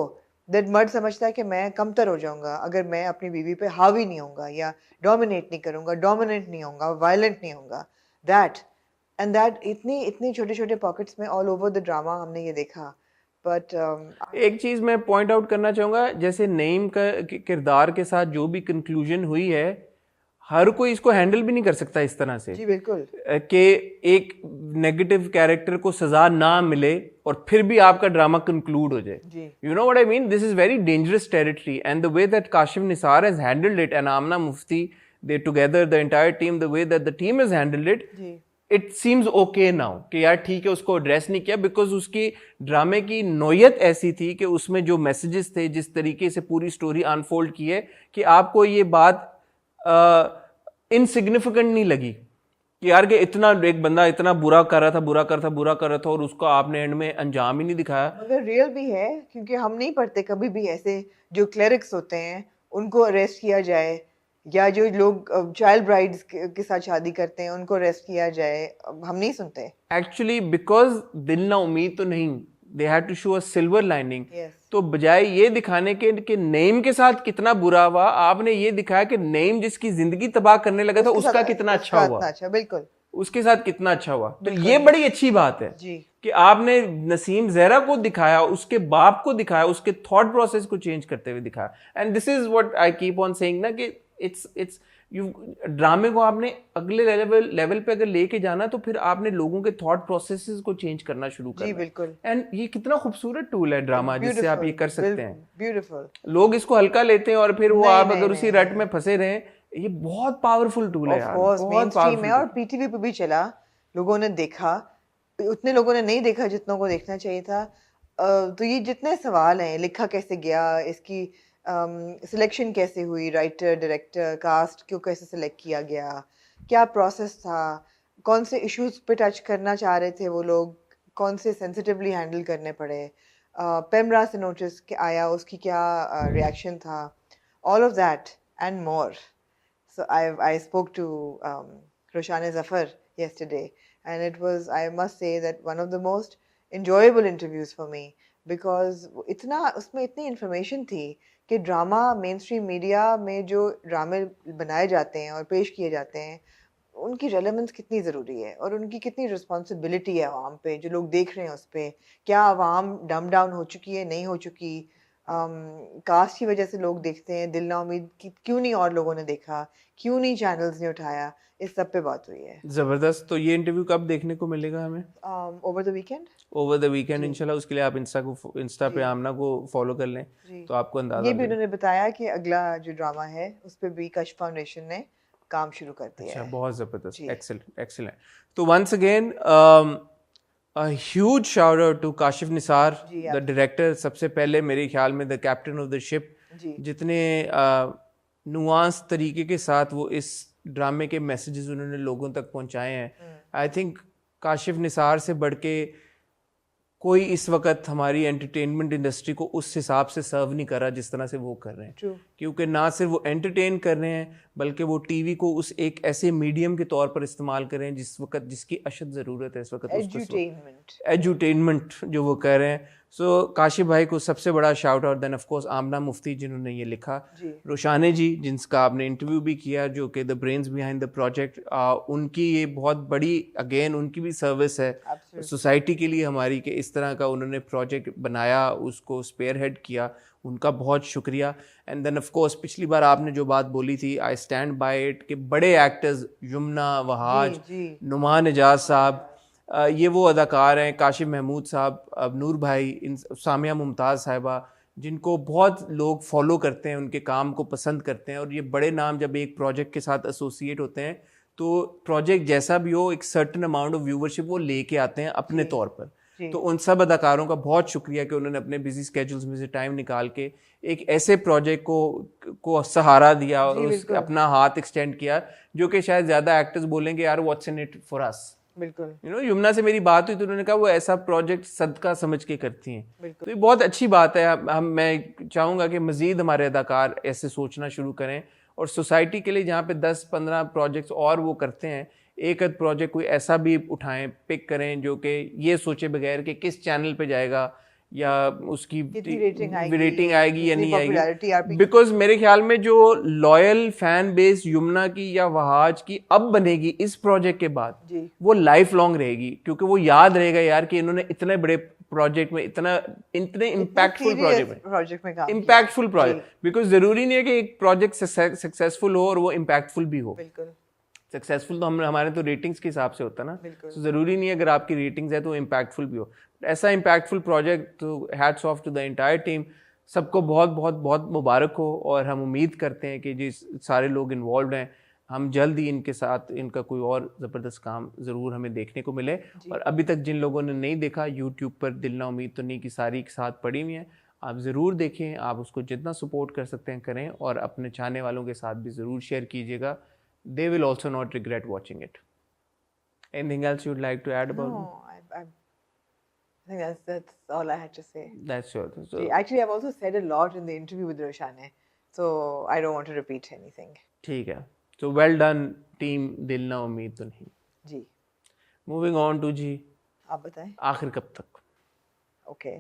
दैट मर्द समझता है कि मैं कमतर हो जाऊंगा अगर मैं अपनी बीवी पे हावी नहीं होऊंगा या डोमिनेट नहीं करूंगा, डोमिनेंट नहीं होऊंगा, वायलेंट नहीं होऊंगा। दैट एंड दैट इतनी इतनी छोटे छोटे पॉकेट्स में ऑल ओवर द ड्रामा हमने ये देखा। बट एक चीज मैं पॉइंट आउट करना चाहूंगा, जैसे नईम का किरदार के साथ जो भी कंक्लूजन हुई है, हर कोई इसको हैंडल भी नहीं कर सकता इस तरह से जी बिल्कुल कि एक नेगेटिव कैरेक्टर को सजा ना मिले और फिर भी आपका ड्रामा कंक्लूड हो जाए। जी you know what I mean, this is very dangerous territory and the way that Kashif Nisar has handled it and Amna Mufti, they together the entire team, the way that the team has handled it, जी it seems okay now कि यार ठीक है उसको address नहीं किया, because उसकी ड्रामे की नोयत ऐसी थी कि उसमें जो मैसेजेस थे, जिस तरीके से पूरी स्टोरी अनफोल्ड की है, कि आपको ये बात इनसिग्निफिकेंट नहीं लगी कि यार कि इतना एक बंदा इतना बुरा कर रहा था, बुरा कर रहा था और उसको आपने एंड में अंजाम ही नहीं दिखाया। मगर रियल भी है क्योंकि हम नहीं पढ़ते कभी भी ऐसे जो क्लेरिक्स होते हैं उनको अरेस्ट किया जाए, या जो लोग चाइल्ड ब्राइड्स के साथ शादी करते हैं उनको अरेस्ट किया जाए, हम नहीं सुनते। एक्चुअली बिकॉज दिल ना उम्मीद तो नहीं, they had to show a silver lining. Yes. तो बजाय ये दिखाने के कि नईम के साथ कितना बुरा हुआ, आपने ये दिखाया कि नईम जिसकी जिंदगी तबाह करने लगा था उसका कितना अच्छा हुआ, अच्छा बिल्कुल उसके साथ कितना अच्छा हुआ। तो ये बड़ी अच्छी बात है जी कि आपने नसीम जहरा को दिखाया, उसके बाप को दिखाया, उसके थॉट प्रोसेस को चेंज करते हुए दिखाया। And this is what I keep on saying ना कि इट्स यू ड्रामे को आपने अगले लेवल पे अगर लेके जाना तो फिर आपने लोगों के थॉट प्रोसेसेस को चेंज करना शुरू जी करना। बिल्कुल एंड ये कितना खूबसूरत टूल है ड्रामा, जिससे आप ये कर सकते हैं। ब्यूटीफुल। लोग इसको हल्का लेते हैं और फिर वो नहीं, आप नहीं, अगर उसी नहीं, रट में फंसे रहें, ये बहुत पावरफुल टूल है ऑफ यार, कोर्स मेन बहुत स्ट्रीम है और पावरफुल। पीटीवी पे भी चला, लोगों ने देखा, उतने लोगों ने नहीं देखा जितनों को देखना चाहिए था। तो ये जितने सवाल हैं, लिखा कैसे गया, इसकी सिलेक्शन कैसे हुई, राइटर डायरेक्टर कास्ट क्यों कैसे सिलेक्ट किया गया, क्या प्रोसेस था, कौन से इश्यूज पे टच करना चाह रहे थे वो लोग, कौन से सेंसिटिवली हैंडल करने पड़े, पेमरा से नोटिस आया उसकी क्या रिएक्शन था, all of that and more. So I spoke to Roshana Zafar yesterday, and it was, I must say, that one of the most enjoyable interviews for me because इतना उसमें इतनी information थी कि drama main stream media में जो ड्रामे बनाए जाते हैं और पेश किए जाते हैं उनकी रेलेवेंस कितनी ज़रूरी है और उनकी कितनी रिस्पॉन्सिबिलिटी है आवाम पे, जो लोग देख रहे हैं उस पर। क्या आवाम डम डाउन हो चुकी है, नहीं हो चुकी, कास्ट की वजह से लोग देखते हैं, दिल ना उम्मीद की क्यों नहीं और लोगों ने देखा, क्यों नहीं चैनल्स ने उठाया, इस सब पे बात हुई है। जबरदस्त। तो ये इंटरव्यू कब देखने को मिलेगा हमें? Over the weekend. Over the weekend इंशाल्लाह। उसके लिए आप इंस्टा पे आमना को फॉलो कर लें जी। तो आपको अंदाजा ये भी लगे। उन्होंने बताया कि अगला जो ड्रामा है उस पे भी कश फाउंडेशन ने काम शुरू कर दिया अच्छा, है। बहुत जबरदस्त, जी। Excellent excellent. तो once again a huge shout out to Kashif Nisar, जी, द डायरेक्टर, सबसे पहले मेरे ख्याल में the captain of the ship. जी जितने नुआंस तरीके के साथ वो इस ड्रामे के मैसेजेस उन्होंने लोगों तक पहुंचाए हैं, आई थिंक काशिफ निसार से बढ़ के कोई इस वक्त हमारी एंटरटेनमेंट इंडस्ट्री को उस हिसाब से सर्व नहीं कर रहा जिस तरह से वो कर रहे हैं। ट्रू। क्योंकि ना सिर्फ वो एंटरटेन कर रहे हैं बल्कि वो टीवी को उस एक ऐसे मीडियम के तौर पर इस्तेमाल कर रहे हैं जिस वक्त जिसकी अशद ज़रूरत है इस वक्त, एजुटेनमेंट एजुटेनमेंट जो वो कर रहे हैं। सो काशिफ भाई को सबसे बड़ा shout out, then of course Amna Mufti जिन्होंने ये लिखा, जी रोशाने जी जिनका आपने इंटरव्यू भी किया, जो कि the brains behind the project, उनकी ये बहुत बड़ी अगेन उनकी भी सर्विस है Absolutely. सोसाइटी के लिए हमारी, कि इस तरह का उन्होंने प्रोजेक्ट बनाया, उसको स्पेयरहेड किया, उनका बहुत शुक्रिया। एंड देन ऑफ कोर्स पिछली बार आपने जो बात बोली थी, आई स्टैंड बाय इट, कि बड़े एक्टर्स यमुना वहाज, जी नुमान एजाज साहब, ये वो अदाकार हैं, काशिफ महमूद साहब, अब नूर भाई, इन सामिया मुमताज़ साहिबा, जिनको बहुत लोग फॉलो करते हैं, उनके काम को पसंद करते हैं। और ये बड़े नाम जब एक प्रोजेक्ट के साथ एसोसिएट होते हैं तो प्रोजेक्ट जैसा भी हो एक सर्टन अमाउंट ऑफ व्यूवरशिप वो लेके आते हैं अपने तौर पर। जी। तो उन सब अदाकारों का बहुत शुक्रिया कि उन्होंने अपने बिजी स्केड्यूल्स में से टाइम निकाल के एक ऐसे प्रोजेक्ट को सहारा दिया और जी, उस बिल्कुल। अपना हाथ एक्सटेंड किया, जो कि शायद ज़्यादा एक्टर्स बोलेंगे यार what's in it for us, बिल्कुल यमुना से मेरी बात हुई तो उन्होंने कहा वो ऐसा प्रोजेक्ट सदका समझ के करती हैं। बिल्कुल तो ये बहुत अच्छी बात है। मैं चाहूँगा कि मज़ीद हमारे अदाकार ऐसे सोचना शुरू करें और सोसाइटी के लिए जहाँ पे 10-15 प्रोजेक्ट्स और वो करते हैं, एक आध प्रोजेक्ट कोई ऐसा भी उठाएं, पिक करें जो कि ये सोचे बगैर कि किस चैनल पे जाएगा या उसकी रेटिंग आएगी या नहीं आएगी। बिकॉज मेरे ख्याल में जो लॉयल फैन बेस यमुना की या वहाज की अब बनेगी इस प्रोजेक्ट के बाद जी वो लाइफ लॉन्ग रहेगी, क्योंकि वो याद रहेगा यार कि इन्होंने इतने बड़े प्रोजेक्ट में इतने इम्पैक्टफुल प्रोजेक्ट में काम इम्पैक्टफुल प्रोजेक्ट। बिकॉज जरूरी नहीं है कि एक प्रोजेक्ट सक्सेसफुल हो और वो इम्पैक्टफुल भी हो। बिल्कुल सक्सेसफुल तो हमारे तो रेटिंग्स के हिसाब से होता है ना, बिल्कुल तो ज़रूरी नहीं है अगर आपकी रेटिंग्स है तो इम्पैक्टफुल भी हो। ऐसा इम्पैक्टफुल प्रोजेक्ट, तो hats off to the entire team. सबको बहुत बहुत बहुत मुबारक हो और हम उम्मीद करते हैं कि जिस सारे लोग इन्वॉल्व हैं, हम जल्द ही इनके साथ इनका कोई और ज़बरदस्त काम ज़रूर हमें देखने को मिले। और अभी तक जिन लोगों ने नहीं देखा, यूट्यूब पर दिल ना उम्मीद तो नहीं की सारी के साथ पड़ी हुई हैं, आप ज़रूर देखें। आप उसको जितना सपोर्ट कर सकते हैं करें और अपने चाहने वालों के साथ भी ज़रूर शेयर कीजिएगा। They will also not regret watching it. Anything else you'd like to add about? No, I think that's all I had to say. That's sure. So, Actually, I've also said a lot in the interview with Roshane, so I don't want to repeat anything. ठीक है. So well done, team. दिल ना उम्मीद तो नहीं. जी. Moving on to जी. आप बताएं. आखिर कब तक? Okay.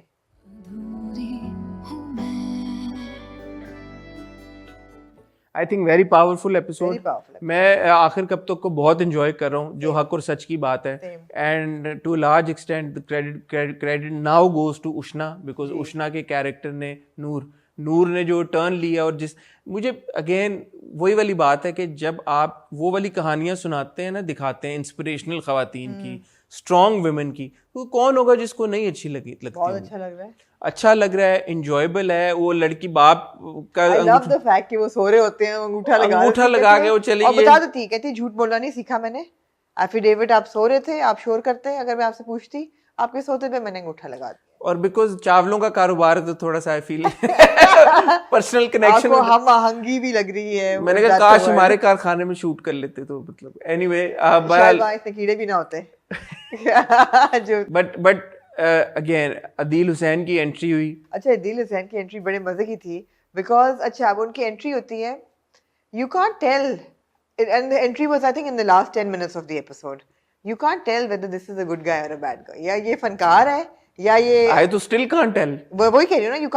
I think very powerful episode. powerful मैं आखिर कब तक को बहुत इंजॉय कर रहा हूँ, जो हक और सच की बात है। And to large extent credit now goes to Ushna, because Ushna के कैरेक्टर ने नूर ने जो टर्न लिया, और जिस मुझे अगेन वही वाली बात है कि जब आप वो वाली कहानियां सुनाते हैं ना, दिखाते हैं इंस्पिरेशनल खवातीन की, स्ट्रॉन्ग वुमेन की, तो कौन होगा जिसको नहीं अच्छी लगती? बहुत अच्छा लग रहा है, अच्छा लग रहा है, इंजॉयबल है। वो लड़की बाप का I love the fact कि वो सो रहे होते हैं, अंगूठा लगा के वो चली गई। और बता देती कहती झूठ बोलना नहीं सीखा मैंने, एफिडेविट आप सो रहे थे, आप शोर करते, अगर मैं आपसे पूछती आपके सोते पे मैंने अंगूठा लगा दिया। और बिकॉज चावलों का कारोबार है तो थोड़ा सा आई फील पर्सनल कनेक्शन, आपको हम आहंगी भी लग रही है। मैंने कहा काश हमारे कारखाने में शूट कर लेते तो, मतलब एनीवे शायद कीड़े भी ना होते। बट अगेन अदील हुसैन की एंट्री हुई। अच्छा, अदील हुसैन की एंट्री बड़े मजे की थी, बिकॉज अच्छा अब उनकी एंट्री होती है, you can't tell, and the entry was I think in the last 10 minutes of the episode, you can't tell whether this is a good guy और अ बैड गाय, या ये फनकार है या ये, आई तो स्टिल कांट टेल, वही कह रही हूँ ना, यू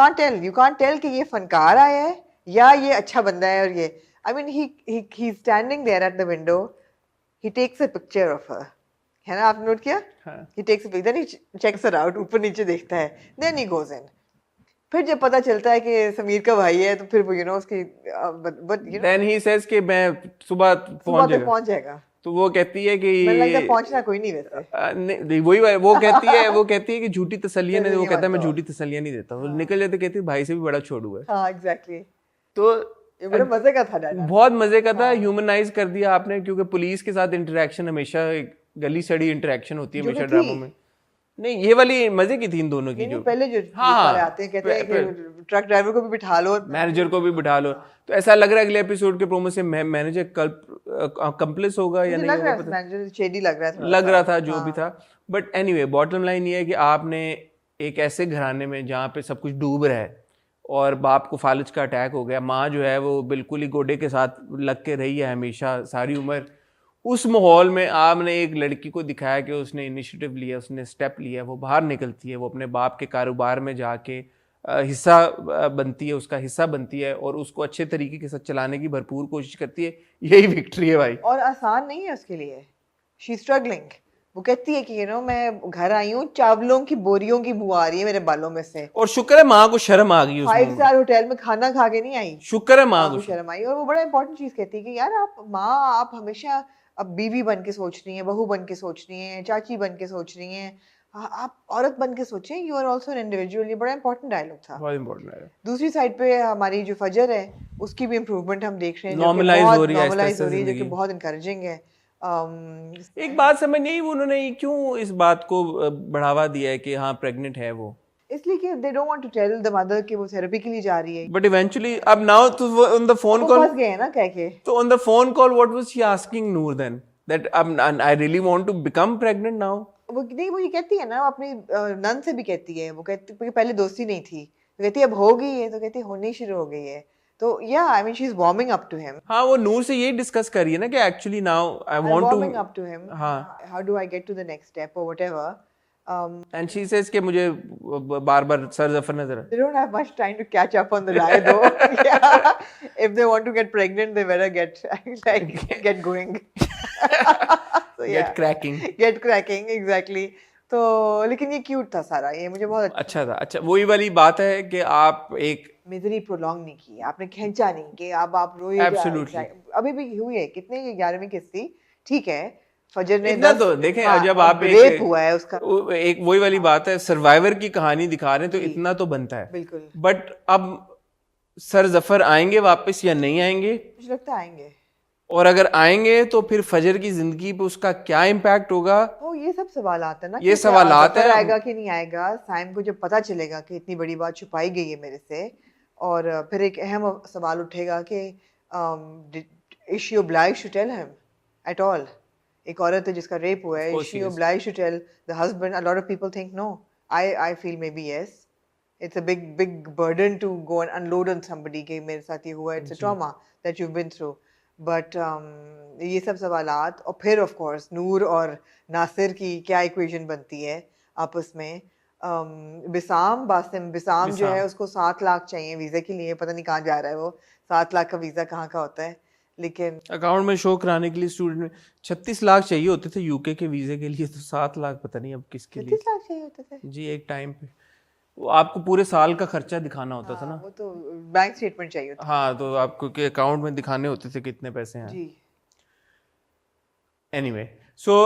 कांट टेल कि ये फनकार आया है या ये अच्छा बंदा है। और ये I mean he standing there at the window, he takes a picture of her, है ना, आपने नोट किया? He takes a pic, then he checks her out, ऊपर नीचे देखता है, then he goes in. फिर जब पता चलता है कि समीर का भाई है, तो फिर वो उसकी but then he says कि मैं सुबह पहुंच जाएगा। तो वो कहती है कि मुझे लगता है पहुंचना कोई नहीं वैसे। नहीं वही वो कहती है कि झूठी तसल्लियां नहीं, वो कहता है मैं झूठी तसल्लियां नहीं देता, वो निकल जाते, कहती है भाई से भी बड़ा छोड़ू है। हाँ एग्जैक्टली। तो ये बड़े मजे का था डायलॉग, बहुत मजे का था। ह्यूमनाइज कर दिया आपने, क्योंकि पुलिस के साथ इंटरेक्शन हमेशा एक गली सड़ी इंटरेक्शन होती है हमेशा ड्रामों में। नहीं, ये वाली मजे की थी इन दोनों की, जो पहले जो आते हैं, कहते हैं कि ट्रक ड्राइवर को भी बिठा लो, मैनेजर को भी बिठा लो, तो ऐसा लग रहा है अगले एपिसोड के प्रोमो से मैनेजर कंप्लेस होगा या नहीं होगा, मैनेजर शेडी लग रहा था जो भी था। बट एनीवे बॉटम लाइन ये है कि आपने एक ऐसे घराने में जहाँ पे सब कुछ डूब रहा है और बाप को फालिज का अटैक हो गया, माँ जो है वो बिल्कुल ही गोडे के साथ लग के रही है हमेशा सारी उम्र, उस माहौल में आपने एक लड़की को दिखाया कि उसने इनिशिएटिव लिया, उसने स्टेप लिया, वो बाहर निकलती है, वो अपने बाप के कारोबार में जाके हिस्सा बनती है, उसका हिस्सा बनती है और उसको अच्छे तरीके के साथ चलाने की भरपूर कोशिश करती है। यही विक्ट्री है भाई, और आसान नहीं है उसके लिए, शी स्ट्रगलिंग। वो कहती है कि मैं घर आई हूँ, चावलों की बोरियों की बू आ रही है मेरे बालों में से, और शुक्र है माँ को शर्म आ गई, 5 स्टार होटल में खाना खा के नहीं आई, शुक्र है माँ को शर्म आई। और वो बड़ा इंपॉर्टेंट चीज कहती है कि यार आप हमेशा अब बीवी बन के सोच रही हैं, बहू बन के सोच रही हैं, चाची बन के सोच रही हैं, आप औरत बन के सोचें, you are also an individual. ये बड़ा इंपॉर्टेंट डायलॉग था, बहुत इंपॉर्टेंट है। दूसरी साइड पे हमारी जो फजर है उसकी भी इम्प्रूवमेंट हम देख रहे हैं, नॉर्मलाइज हो रही है, जो कि बहुत इनकरेजिंग है। एक बात समझ नहीं, उन्होंने क्यों इस बात को बढ़ावा दिया है कि हाँ प्रेग्नेंट है वो, इसलिए कि they don't want to tell the mother कि वो थेरेपी के लिए जा रही है। But eventually, अब now तो on the phone call फंस गए हैं ना कह के। तो on the phone call what was she asking Noor then? that I really want to become pregnant now. वो नहीं, वो ये कहती है ना, वो अपनी नन से भी कहती है, वो कहती क्योंकि पहले दोस्ती नहीं थी, तो कहती है अब हो गई है, तो कहती है होनी शुरू हो गई है, तो या I mean she is warming up to him, हाँ, वो नूर से यही डिस्कस कर रही है ना कि actually now I want warming to, up to him, हाँ, how do I get to the next step और व्हाटएवर. एंड शी सेज कि मुझे बार-बार सर ज़फर नजर They don't have much time to catch up on the lie though. Yeah. If they want to get pregnant, they better get going. So yeah. get cracking. Get cracking, exactly. तो लेकिन ये cute था सारा, ये मुझे बहुत अच्छा था. अच्छा, वही वाली बात है कि आप एक मिजरी प्रोलॉन्ग नहीं की, आपने खींचा नहीं कि अब आप रोए. Absolutely. अभी भी हुई है, कितने 11वीं किस्ती, ठीक है, फजर ने इतना तो देखें. हाँ, जब आप रेप हुआ है उसका, एक वही वाली बात है, सर्वाइवर की कहानी दिखा रहे हैं तो इतना तो बनता है. बिल्कुल. बट अब सर जफर आएंगे वापस या नहीं आएंगे? मुझे लगता है आएंगे. और अगर आएंगे तो फिर फजर की जिंदगी पे उसका क्या इम्पैक्ट होगा? ओ, ये सब सवालात है ना, ये सवालात है. आएगा कि नहीं आएगा, साइम को जब पता चलेगा कि इतनी बड़ी बात छुपाई गई है मेरे से, और फिर एक अहम सवाल उठेगा कि is she obliged to tell him at all? एक औरत है जिसका रेप हुआ है, is she obliged to tell the husband? A lot of people think no. I feel maybe yes. It's a big burden to go and unload on somebody कि मेरे साथ ये हुआ. It's a trauma that you've been through. But ये सब सवालात, और फिर ऑफ कोर्स नूर और नासिर की क्या इक्वेशन बनती है आपस में. बिसाम जो है उसको 7 लाख चाहिए वीज़े के लिए, पता नहीं कहाँ जा रहा है वो, 7 लाख का वीज़ा कहाँ का होता है, लेकिन अकाउंट में शो कराने के लिए स्टूडेंट में 36 लाख चाहिए होते थे यूके के वीज़े के लिए, तो 7 लाख पता नहीं अब किसके लिए. 36 लाख चाहिए होते थे जी, एक टाइम पे वो आपको पूरे साल का खर्चा दिखाना होता था ना. वो तो बैंक स्टेटमेंट चाहिए होता. हाँ, तो आपको के अकाउंट में दिखाने होते थे कितने पैसे हैं. जी. एनीवे, सो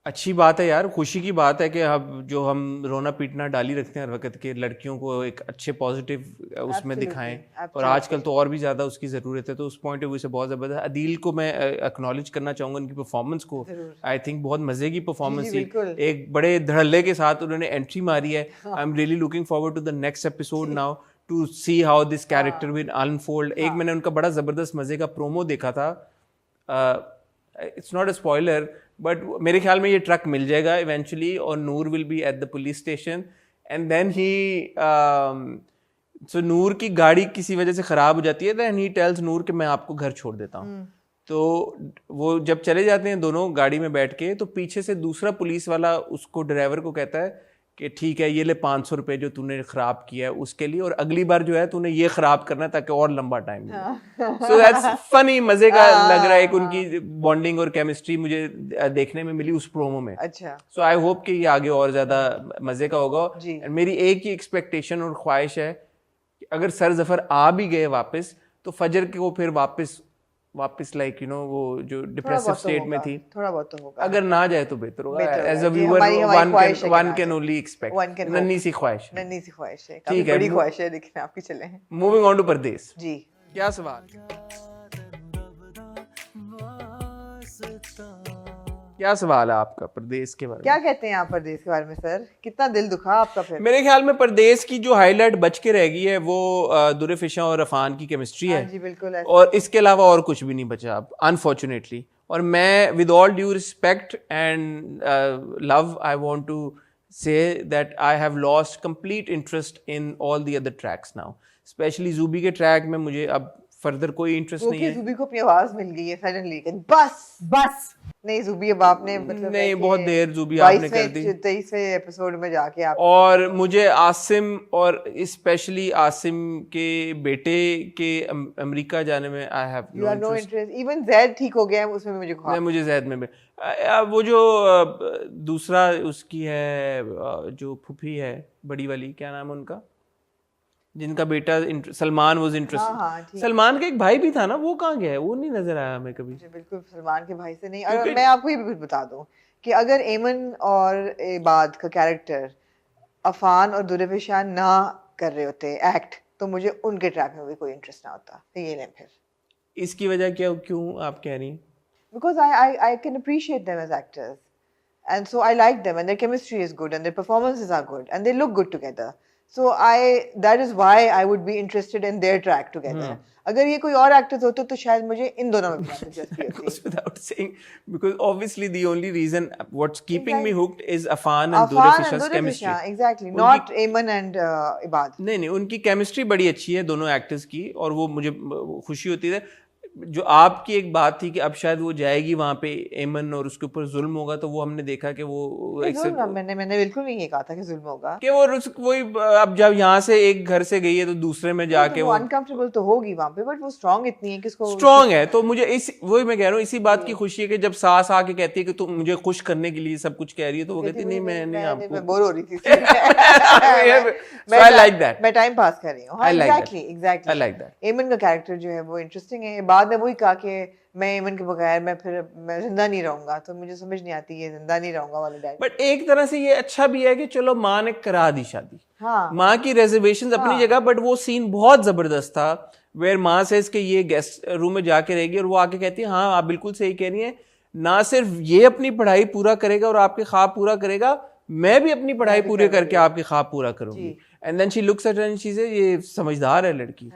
अच्छी बात है यार, खुशी की बात है कि अब जो हम रोना पीटना डाली रखते हैं हर वक्त के, लड़कियों को एक अच्छे पॉजिटिव उसमें दिखाएं, और आजकल तो और भी ज़्यादा उसकी ज़रूरत है. तो उस पॉइंट ऑफ व्यू से बहुत ज़बरदस्त. अदील को मैं एक्नॉलेज करना चाहूँगा उनकी परफॉर्मेंस को. आई थिंक बहुत मज़े की परफॉर्मेंस थी, एक बड़े धड़ल्ले के साथ उन्होंने एंट्री मारी है. I am really looking forward to the next episode now to see how this character will unfold. एक मैंने उनका बड़ा ज़बरदस्त मज़े का प्रोमो देखा था, it's not a spoiler, but मेरे ख्याल में ये ट्रक मिल जाएगा इवेंचुअली, और Noor will be at the police station, and then he so Noor की गाड़ी किसी वजह से ख़राब हो जाती है, देन ही टेल्स नूर कि मैं आपको घर छोड़ देता हूँ. तो वो जब चले जाते हैं दोनों गाड़ी में बैठ के, तो पीछे से दूसरा पुलिस वाला उसको, ड्राइवर को कहता है कि ठीक है, ये ले 500 रुपये जो तूने ख़राब किया है उसके लिए, और अगली बार जो है तूने ये ख़राब करना है ताकि और लंबा टाइम मिले. सो दैट्स फनी, मज़े का लग रहा है. एक उनकी बॉन्डिंग और केमिस्ट्री मुझे देखने में मिली उस प्रोमो में. अच्छा. सो आई होप कि ये आगे और ज़्यादा मज़े का होगा. एंड मेरी एक ही एक्सपेक्टेशन और ख्वाहिश है कि अगर सर जफ़र आ भी गए वापस, तो फजर को फिर वापस लाइक यू नो वो जो डिप्रेसिव स्टेट में थी, थोड़ा बहुत तो होगा. अगर ना जाए तो बेहतर होगा. As a viewer one can only expect. नन्ही सी ख्वाहिश है, ठीक है, बड़ी ख्वाहिश है, लेकिन आपकी चले. मूविंग ऑन टू परदेस. जी, क्या सवाल, क्या सवाल है आपका परदेस के बारे में? क्या कहते हैं आप परदेस के बारे में सर? कितना दिल दुखा आपका फिर? मेरे ख्याल में परदेस की जो हाईलाइट बच के रह गई है वो दुरे फिशा और अफान की केमिस्ट्री है. जी बिल्कुल. और इसके अलावा और कुछ भी नहीं बचा अब, अनफॉर्चुनेटली. और मैं with all due respect and love I want to say that I have lost complete interest in all the other tracks now. Especially Zubi के ट्रैक में मुझे अब फर्दर कोई इंटरेस्ट नहीं है. जूबी को अपनी आवाज मिल गई है फाइनली, बस नहीं जूबी अब आपने मतलब नहीं, बहुत देर जूबी आपने कर दी 23वें एपिसोड में जाके आप. और मुझे आसिम और स्पेशली आसिम के बेटे के अमेरिका जाने में I have no interest. Even Zaid ठीक हो गया है, उसमें भी मुझे जैद में भी वो जो दूसरा उसकी है जो फूफी है बड़ी वाली, क्या नाम है उनका, जिनका बेटा सलमान वाज इंटरेस्टेड. सलमान का एक भाई भी था ना, वो कहाँ गया है? वो नहीं नजर आया हमें कभी. बिल्कुल सलमान के भाई से नहीं. और मैं आपको ये भी बता दूं कि अगर एमन और इबाद का कैरेक्टर अफान और दुरेफिशा ना कर रहे होते एक्ट, तो मुझे उनके ट्रैक में भी कोई इंटरेस्ट ना होता. तो ये लें फिर. इसकी वजह क्या, क्यों आप कह रही हैं? Because I can appreciate them as actors, and so I like them, and their chemistry is good, and their performances are good, and they look good together. So that is why I would be interested in their track together. अगर ये कोई और actors होते तो शायद मुझे इन दोनों में भी दिलचस्पी That होती. goes without saying, because obviously the only reason what's keeping me hooked is Afan and Dure Afan and Fisher's Dure chemistry. Fisher, exactly. Not Ayman and Ibad. नहीं उनकी केमिस्ट्री बड़ी अच्छी है दोनों एक्टर्स की, और वो मुझे खुशी होती है. जो आपकी एक बात थी कि अब शायद वो जाएगी वहां पे एमन और उसके ऊपर जुल्म होगा, तो वो हमने देखा कि वो मैंने बिल्कुल नहीं ये कहा था कि जुल्म होगा, कि वो वही अब जब यहाँ से एक घर से गई है तो दूसरे में जाके वो अनकंफर्टेबल तो होगी वहां पे, बट वो स्ट्रांग इतनी है कि उसको स्ट्रांग है. तो मुझे वही मैं कह रहा हूँ, इसी बात की खुशी है कि जब सास आके कहती है कि तुम मुझे खुश करने के लिए सब कुछ कह रही है, तो वो कहती नहीं मैं आपको बोर हो रही थी. I like that. मैं टाइम पास कर रही हूँ. Exactly I like that. एमन का कैरेक्टर जो है वो इंटरेस्टिंग है. बाद में वही कहा कि मैं एमन के बगैर मैं जिंदा नहीं रहूंगा, तो मुझे समझ नहीं आती ये जिंदा नहीं रहूंगा वाला डायलॉग. बट एक तरह से ये अच्छा भी है कि चलो माँ ने करा दी शादी. हाँ, माँ की रेजर्वेशंस अपनी जगह, बट वो सीन बहुत जबरदस्त था वेयर माँ से इसके ये गेस्ट रूम में जाके रहेगी और वो आके कहती है हाँ आप बिल्कुल सही कह रही हैं, ना सिर्फ ये अपनी पढ़ाई पूरा करेगा और आपके ख्वाब पूरा करेगा, मैं भी अपनी पढ़ाई पूरे करके आपके ख्वाब पूरा करूंगी. And then she looks at her and she says ये समझदार है लड़की,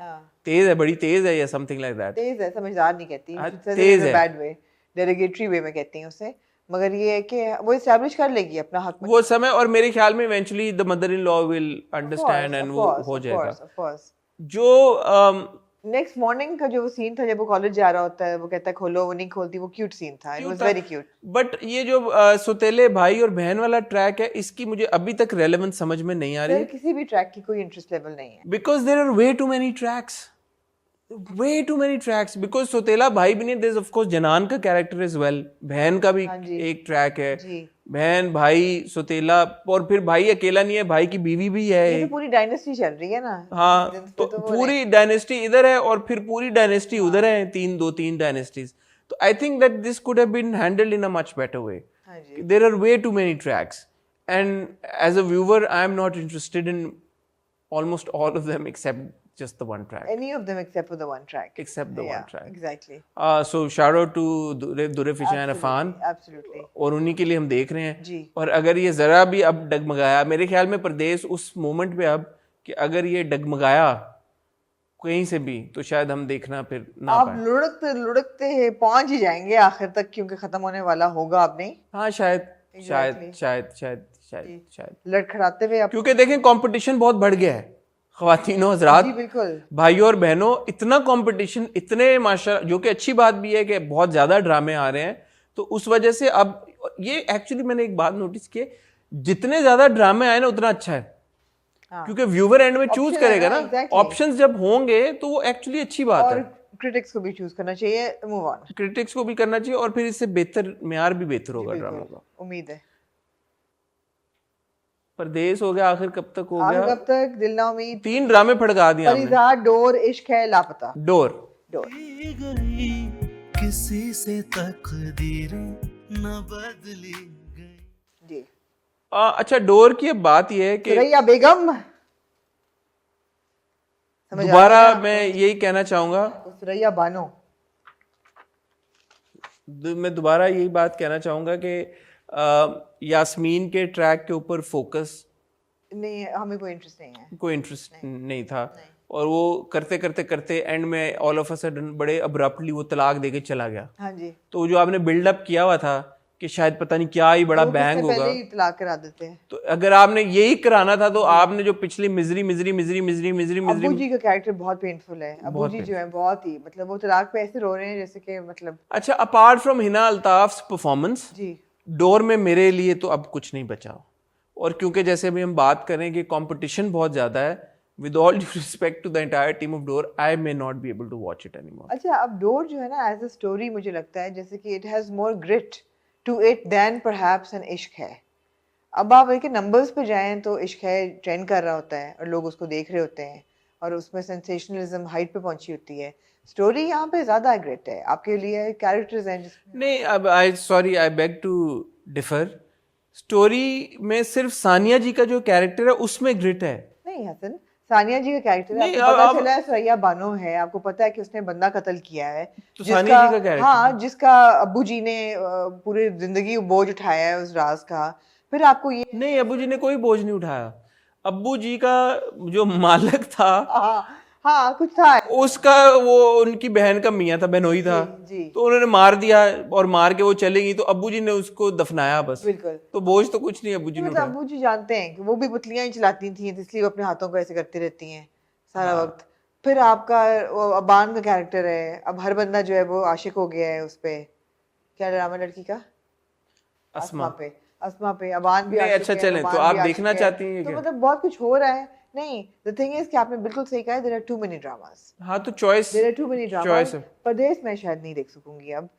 तेज है, बड़ी तेज है या समथिंग लाइक दैट. तेज है, समझदार नहीं कहती, तेज है, बैड वे, डेरोगेटरी वे में कहती हैं उसे, मगर ये है कि वो एस्टैब्लिश कर लेगी अपना हक में वो समय, और मेरे ख्याल में eventually the mother in law will understand and वो हो जाएगा. जो नेक्स्ट मॉर्निंग का जो सीन था जब वो कॉलेज जा रहा होता है, वो कहता है खोलो, वो नहीं खोलती, वो क्यूट सीन था. It was very cute. But ये जो सौतेले भाई और बहन वाला ट्रैक है, इसकी मुझे अभी तक रेलेवेंस समझ में नहीं आ रही है. किसी भी ट्रैक की कोई इंटरेस्ट लेवल नहीं है, because there are way too many tracks. Because सौतेला भाई भी नहीं, there is of course Janaan का कैरेक्टर एज वेल, बहन का भी एक ट्रैक है, बहन भाई सौतेला, और फिर भाई अकेला नहीं है, भाई की बीवी भी है. ये तो पूरी डायनेस्टी चल रही है ना. हाँ, तो पूरी डायनेस्टी इधर है और फिर पूरी डायनेस्टी उधर है, तीन डायनेस्टीज. तो I think that this could have been handled in a much better way. There are way too many tracks and as a viewer I am not interested in almost all of them except just the one track. Any of them except for the one track. Except the one track. Exactly. So shout out to Dure Fisher and Afan. Absolutely. और उन्हीं के लिए हम देख रहे हैं जी. और अगर ये जरा भी अब डगमगाया, मेरे ख्याल में परदेश उस मोमेंट पे अब कि अगर ये डगमगाया कहीं से भी, तो शायद हम देखना फिर ना आप लुढ़कते लुढ़कते पहुंच ही जाएंगे आखिर तक, क्योंकि खत्म होने वाला होगा अब नहीं. हाँ शायद लड़खड़ाते हुए, क्योंकि देखें कंपटीशन बहुत बढ़ गया है ख्वातीनों हजरात, भाइयों और बहनों. इतना कंपटीशन, इतने माशाल्लाह, जो कि अच्छी बात भी है कि बहुत ज्यादा ड्रामे आ रहे हैं. तो उस वजह से अब ये एक्चुअली मैंने एक बात नोटिस की, जितने ज्यादा ड्रामे आए ना उतना अच्छा है. क्योंकि व्यूवर एंड में चूज करेगा ना, ऑप्शंस जब होंगे तो वो एक्चुअली अच्छी बात है. क्रिटिक्स को भी चूज करना चाहिए, मूव ऑन. क्रिटिक्स को भी करना चाहिए और फिर इससे बेहतर मेयार भी बेहतर होगा ड्रामा का, उम्मीद है. परदेश हो गया, आखिर कब तक हो गया? कब तक? दिल ना उम्मीद. 3 ड्रामे फड़का दिए हमने. डोर, इश्क है, लापता. डोर किसी से तकदीरें न बदली गई. जी. अच्छा, डोर की अब बात यह है कि सुरैया बेगम, दोबारा मैं यही कहना चाहूंगा, सुरैया बानो, मैं दोबारा यही बात कहना चाहूंगा कि यास्मीन के ट्रैक के ऊपर फोकस नहीं, हमें कोई इंटरेस्ट नहीं था. और वो करते एंड में ऑल ऑफ अ सडन बड़े अब्रप्टली वो तलाक देके चला गया. हाँ जी. तो जो आपने बिल्डअप किया हुआ था कि शायद पता नहीं क्या ही बड़ा बैंग होगा, पहले ही तलाक करा देते हैं. तो अगर आपने यही कराना था तो आपने जो पिछली मिजरी अबू जी का कैरेक्टर बहुत पेनफुल है. अबू जी जो है बहुत ही, मतलब वो तलाक पे ऐसे रो रहे हैं जैसे कि मतलब. अच्छा, apart from Hina Altaf's performance जी, डोर में मेरे लिए तो अब कुछ नहीं बचा. और क्योंकि जैसे अभी हम बात करें कि कंपटीशन बहुत ज्यादा है, with all due respect to the entire team of Door, I may not be able to watch it anymore. अच्छा, अब डोर जो है ना एज अ स्टोरी मुझे लगता है जैसे कि it has more grit to it than perhaps an इश्क है. अब आप एक नंबर्स पे जाएं तो इश्क है ट्रेंड कर रहा होता है और लोग उसको देख रहे होते हैं और उसमें सेंसेशनलिज्म हाइट पे पहुंची होती है. स्टोरी यहाँ पे ज्यादा ग्रेट है आपके लिए, कैरेक्टर्स हैं नहीं. अब I beg to differ. Story में सिर्फ सानिया जी का जो कैरेक्टर है उसमें ग्रिट है. नहीं हसन, सानिया जी का कैरेक्टर है, आपको पता चला है सुरैया बानो है, आपको पता है कि उसने बंदा कत्ल किया है, तो सानिया जी का कैरेक्टर, हाँ, जिसका अब्बू जी ने पूरी जिंदगी बोझ उठाया है उस राज का. फिर आपको ये नहीं, अब्बू जी ने कोई बोझ नहीं उठाया. अब्बू जी का जो मालक था हाँ कुछ था। उसका वो उनकी बहन का मियाँ था, बहनोई था, जी तो उन्होंने मार दिया और मार के वो चले गई, तो अब्बू जी ने उसको दफनाया बस। बिल्कुल। तो बोझ तो कुछ नहीं अब्बू जी तो ने मतलब उठाया। अब्बू जी जानते हैं कि वो भी पुतलियां ही चलाती थी, तो इसलिए वो अपने हाथों को ऐसे करती रहती हैं सारा हाँ। वक्त। फिर आपका वो अबान का कैरेक्टर है, अब हर बंदा जो है वो आशिक हो गया है उस पे। क्या ड्रामा लड़की का? अस्मा। अस्मा पे अबान भी नहीं आशिक अच्छा है, चलें, तो नुमान भी आप आशिक देखना है। चाहती हैं ये तो क्या? मतलब बहुत कुछ हो रहा है। नहीं, द थिंग इज कि आपने बिल्कुल सही कहा, there are too many dramas, हाँ तो choice, there are too many choice dramas. है। परदेश मैं शायद नहीं देख सकूंगी अब।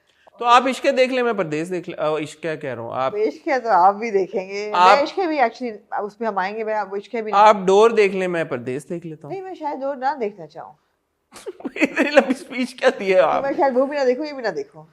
तो आप इश्क देख ले, मैं परदेश देख ले। इश्क क्या कह रहा हूँ तो आप इश्क है तो आप भी देखेंगे, मैं आप इश्क है भी एक्चुअली उसमें हम आएंगे, मैं वो इश्क है भी नहीं। आप डोर देख ले, मैं परदेश देख लेता हूँ। नहीं, मैं शायद और ना देखना चाहूँ, इतनी लंबी स्पीच क्या दी है तो आप? मैं शायद वो भी ना देखूँ, ये भी ना देखूँ।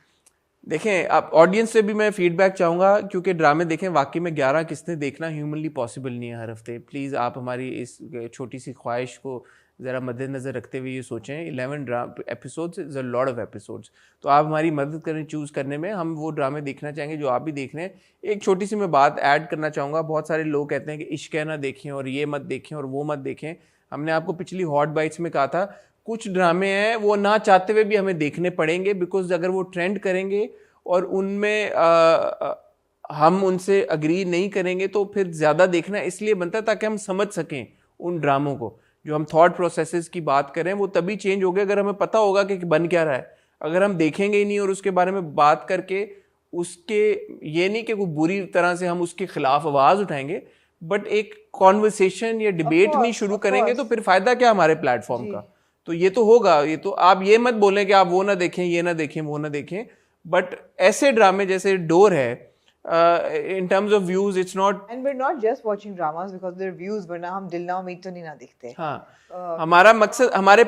देखें, आप ऑडियंस से भी मैं फीडबैक चाहूंगा, क्योंकि ड्रामे देखें वाकई में 11 किस्तें देखना ह्यूमनली पॉसिबल नहीं है हर हफ्ते। प्लीज़ आप हमारी इस छोटी सी ख्वाहिश को ज़रा मद्देनज़र रखते हुए ये सोचें, 11 episodes is a lot of episodes. तो आप हमारी मदद करें चूज़ करने में, हम वो ड्रामे देखना चाहेंगे जो आप भी देख रहे हैं। एक छोटी सी मैं बात ऐड करना चाहूँगा, बहुत सारे लोग कहते हैं कि इश्क है ना देखें और ये मत देखें और वो मत देखें। हमने आपको पिछली हॉट बाइट्स में कहा था कुछ ड्रामे हैं वो ना चाहते हुए भी हमें देखने पड़ेंगे, बिकॉज अगर वो ट्रेंड करेंगे और उनमें हम उनसे अग्री नहीं करेंगे तो फिर ज़्यादा देखना इसलिए बनता है ताकि हम समझ सकें उन ड्रामों को। जो हम थॉट प्रोसेसेस की बात करें वो तभी चेंज होगा अगर हमें पता होगा कि बन क्या रहा है। अगर हम देखेंगे ही नहीं और उसके बारे में बात करके उसके, ये नहीं कि कोई बुरी तरह से हम उसके खिलाफ आवाज़ उठाएंगे, बट एक कॉन्वर्सेशन या डिबेट नहीं शुरू करेंगे तो फिर फ़ायदा क्या हमारे प्लेटफॉर्म का? तो ये तो होगा, ये तो आप ये मत बोलें कि आप वो ना देखें, ये ना देखें, वो ना देखें, बट ऐसे ड्रामे जैसे डोर है, in terms of views it's not। And we're not just watching dramas because they're views, वरना हम दिल ना उम्मीद तो नहीं ना देखते। हाँ, हमारा मकसद, हमारे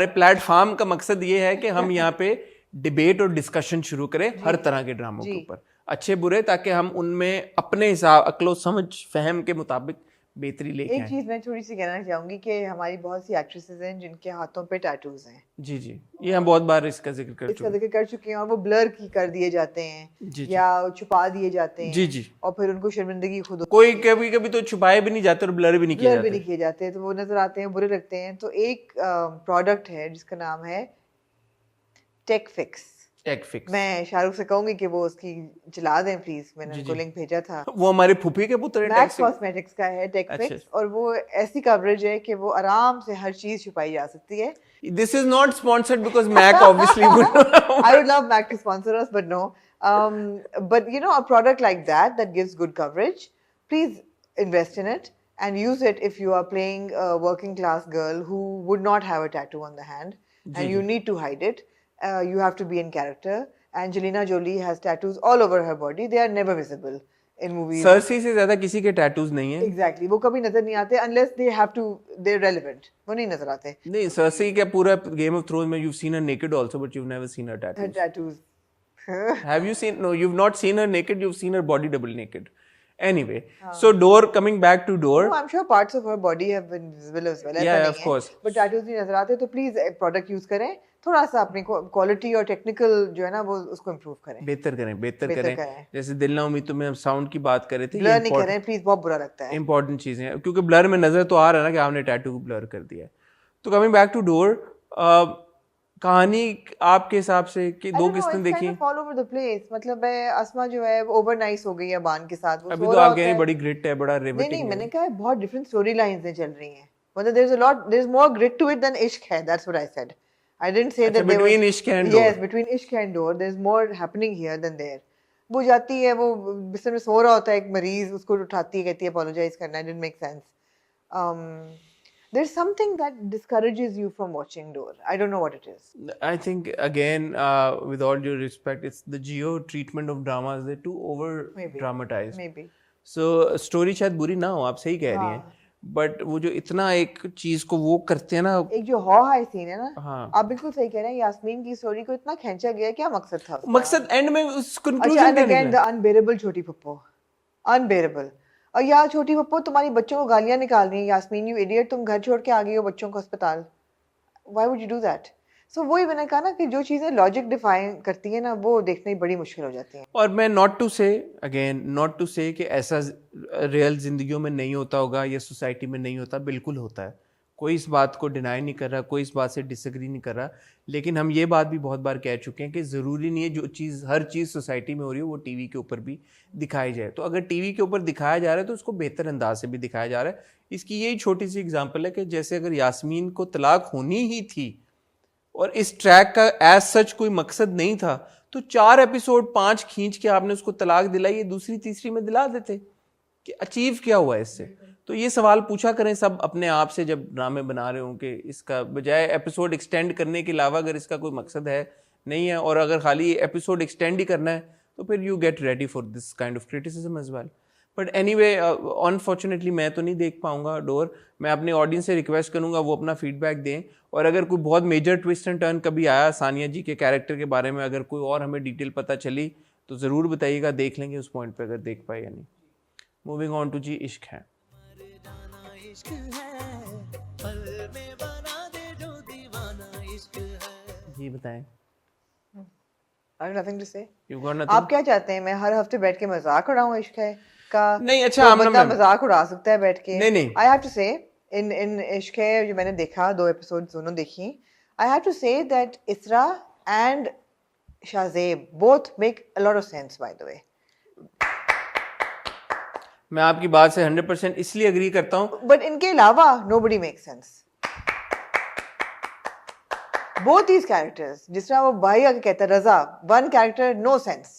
प्लेटफॉर्म का मकसद ये है कि हम यहाँ पे डिबेट और डिस्कशन शुरू करें हर तरह के ड्रामों के ऊपर, अच्छे बुरे, ताकि हम उनमें अपने हिसाब अक्लो समझ फहम के मुताबिक बेहतरी लेके एक आए। चीज मैं थोड़ी सी कहना चाहूंगी कि हमारी बहुत सी एक्ट्रेसेस हैं जिनके हाथों पे टैटूज हैं। जी जी, ये हम बहुत बार इसका जिक्र कर इसका चुके हैं। जिक्र कर चुके हैं, और वो ब्लर की कर दिए जाते हैं जी जी या छुपा दिए जाते हैं। जी जी, और फिर उनको शर्मिंदगी खुद कोई कभी कभी तो छुपाए भी नहीं जाते और ब्लर भी नहीं किए ब्लर भी जाते। नहीं किए जाते, तो वो नजर आते हैं, बुरे लगते हैं। तो एक प्रोडक्ट है जिसका नाम है टेक फिक्स। टेक फिक्स, मैं शाहरुख से कहूंगी कि वो उसकी चला दें प्लीज, मैंने जी उनको जी, लिंक भेजा था। वो हमारे फूफी के पुत्र हैं मैक्स टैक्सी। कॉस्मेटिक्स का है टेक अच्छा, फिक्स, और वो ऐसी कवरेज है कि वो आराम से हर चीज छुपाई जा सकती है। This is not sponsored because मैक obviously I would love Mac to sponsor us, but no. But you know, a product like that gives good coverage, please invest in it and use it if you are playing a working class girl who would not have a tattoo on the hand and you need to hide it. You have to be in character. Angelina Jolie has tattoos all over her body. They are never visible in movies. Cersei से ज्यादा किसी के tattoos नहीं है। Exactly. वो कभी नजर नहीं आते unless they have to, they're relevant. वो नहीं नजर आते. नहीं, सर्सी का पूरा गेम ऑफ थ्रोन्स में you've seen her naked also but you've never seen her Her tattoos. tattoos. Have you seen? No, you've not seen her naked, you've seen her body double naked. Anyway, so Door, coming back to Door. No, I'm sure parts of her body have been visible as well. Yeah, ऐसा of नहीं है, course. but tattoos नहीं नजर आते, तो please product use करें, थोड़ा सा अपनी क्वालिटी और टेक्निकल जो है ना वो उसको इम्प्रूव करें, बेहतर करें, बेहतर बेहतर करें। करें। जैसे दिल ना उम्मीद तो में हम साउंड की बात कर रहे थे, ब्लर नहीं करें प्लीज, बहुत बुरा लगता है। इंपॉर्टेंट चीजें हैं, क्योंकि ब्लर में नजर तो आ रहा है ना कि आपने टैटू ब्लर कर दिया है। तो कमिंग बैक टू डोर, कहानी आपके हिसाब से कि दो किस्तें देखी? ऑल ओवर द प्लेस, मतलब है अस्मा जो है ओवर नाइस हो गई है बान के साथ, वो अभी सो तो रहा आप होता कह रहे है। बड़ी ग्रिट है, बड़ा नहीं नहीं, रिवेटिंग मैंने है। कहा बहुत डिफरेंट स्टोरी लाइंस हैं चल रही हैं, मतलब there is a lot, there is more grit to it than Ishq है, that's what I said. I didn't say that there between Ishq and door. Yes, between Ishq and Dour there is more happening here than there. वो जाती है, वो बिस्तर में सो रहा होता है एक मरीज, उसको उठाती है, कहती है अपोलोजाइज करना, it didn't make sense. there's something that discourages you from watching Door. I don't know what it is. I think again, with all due respect, it's the geo treatment of dramas. They're too over dramatized. Maybe. So story शायद बुरी ना हो, आप सही कह रही हैं, but वो जो इतना एक चीज को वो करते हैं ना, एक जो हॉ हाई सीन है ना, हाँ, आप बिल्कुल सही कह रहे हैं, यास्मीन की स्टोरी को इतना खींचा गया, क्या मकसद था उसका? मकसद एंड में उस अच्छा, कंक्लूजन and क्या again निकला? the unbearable छोटी पप्पो, unbearable। और यार छोटी पप्पो, तुम्हारी बच्चों को गालियां निकाल रही है, यास्मीन यू इडियट, तुम घर छोड़ के आ गई हो बच्चों को अस्पताल, why would you do that? सो वही मैंने कहा ना कि जो चीज़ें लॉजिक डिफाइन करती है ना वो देखनी बड़ी मुश्किल हो जाती है. और मैं नॉट टू से कि ऐसा रियल जिंदगियों में नहीं होता होगा या सोसाइटी में नहीं होता, बिल्कुल होता है. कोई इस बात को डिनाई नहीं कर रहा, कोई इस बात से डिसएग्री नहीं कर रहा, लेकिन हम ये बात भी बहुत बार कह चुके हैं कि ज़रूरी नहीं है जो चीज़ हर चीज़ सोसाइटी में हो रही है वो टीवी के ऊपर भी दिखाई जाए. तो अगर टीवी के ऊपर दिखाया जा रहा है तो उसको बेहतर अंदाज से भी दिखाया जा रहा है. इसकी यही छोटी सी एग्जांपल है कि जैसे अगर यास्मीन को तलाक होनी ही थी और इस ट्रैक का एज सच कोई मकसद नहीं था, तो 4 एपिसोड 5 खींच के आपने उसको तलाक दिलाई, ये दूसरी तीसरी में दिला देते कि अचीव क्या हुआ इससे. तो ये सवाल पूछा करें सब अपने आप से जब ड्रामे बना रहे हो कि इसका बजाय एपिसोड एक्सटेंड करने के अलावा अगर इसका कोई मकसद है नहीं है, और अगर खाली एपिसोड एक्सटेंड ही करना है तो फिर you get ready for this kind of criticism as well. But anyway, unfortunately मैं तो नहीं देख पाऊंगा डोर. मैं अपने ऑडियंस से रिक्वेस्ट करूंगा वो अपना फीडबैक दें, और अगर कोई बहुत मेजर ट्विस्ट एंड टर्न कभी आया सानिया जी के कैरेक्टर के बारे में, अगर कोई और हमें डिटेल पता चली तो ज़रूर बताइएगा, देख लेंगे उस पॉइंट पे अगर देख पाए या नहीं. मूविंग ऑन टू जी इश्क है. इश्क है पल में बना दे जो दीवाना इश्क है. जी बताएं. I have nothing to say. You got nothing? आप क्या चाहते हैं मैं हर हफ्ते बैठ के मजाक उड़ाऊं इश्क है का? नहीं, अच्छा, तो आमना बंदा मैम. मजाक उड़ा सकता है बैठ के. नहीं. I have to say इन इश्क है जो मैंने देखा 2 एपिसोड दोनों देखी. I have to say that इसरा and Shahzeb both make a lot of sense by the way. मैं आपकी बात से 100% इसलिए अग्री करता हूँ. But इनके अलावा nobody makes sense. Both these characters, जिस तरह वो भाई आके कहता है रजा, one character no sense,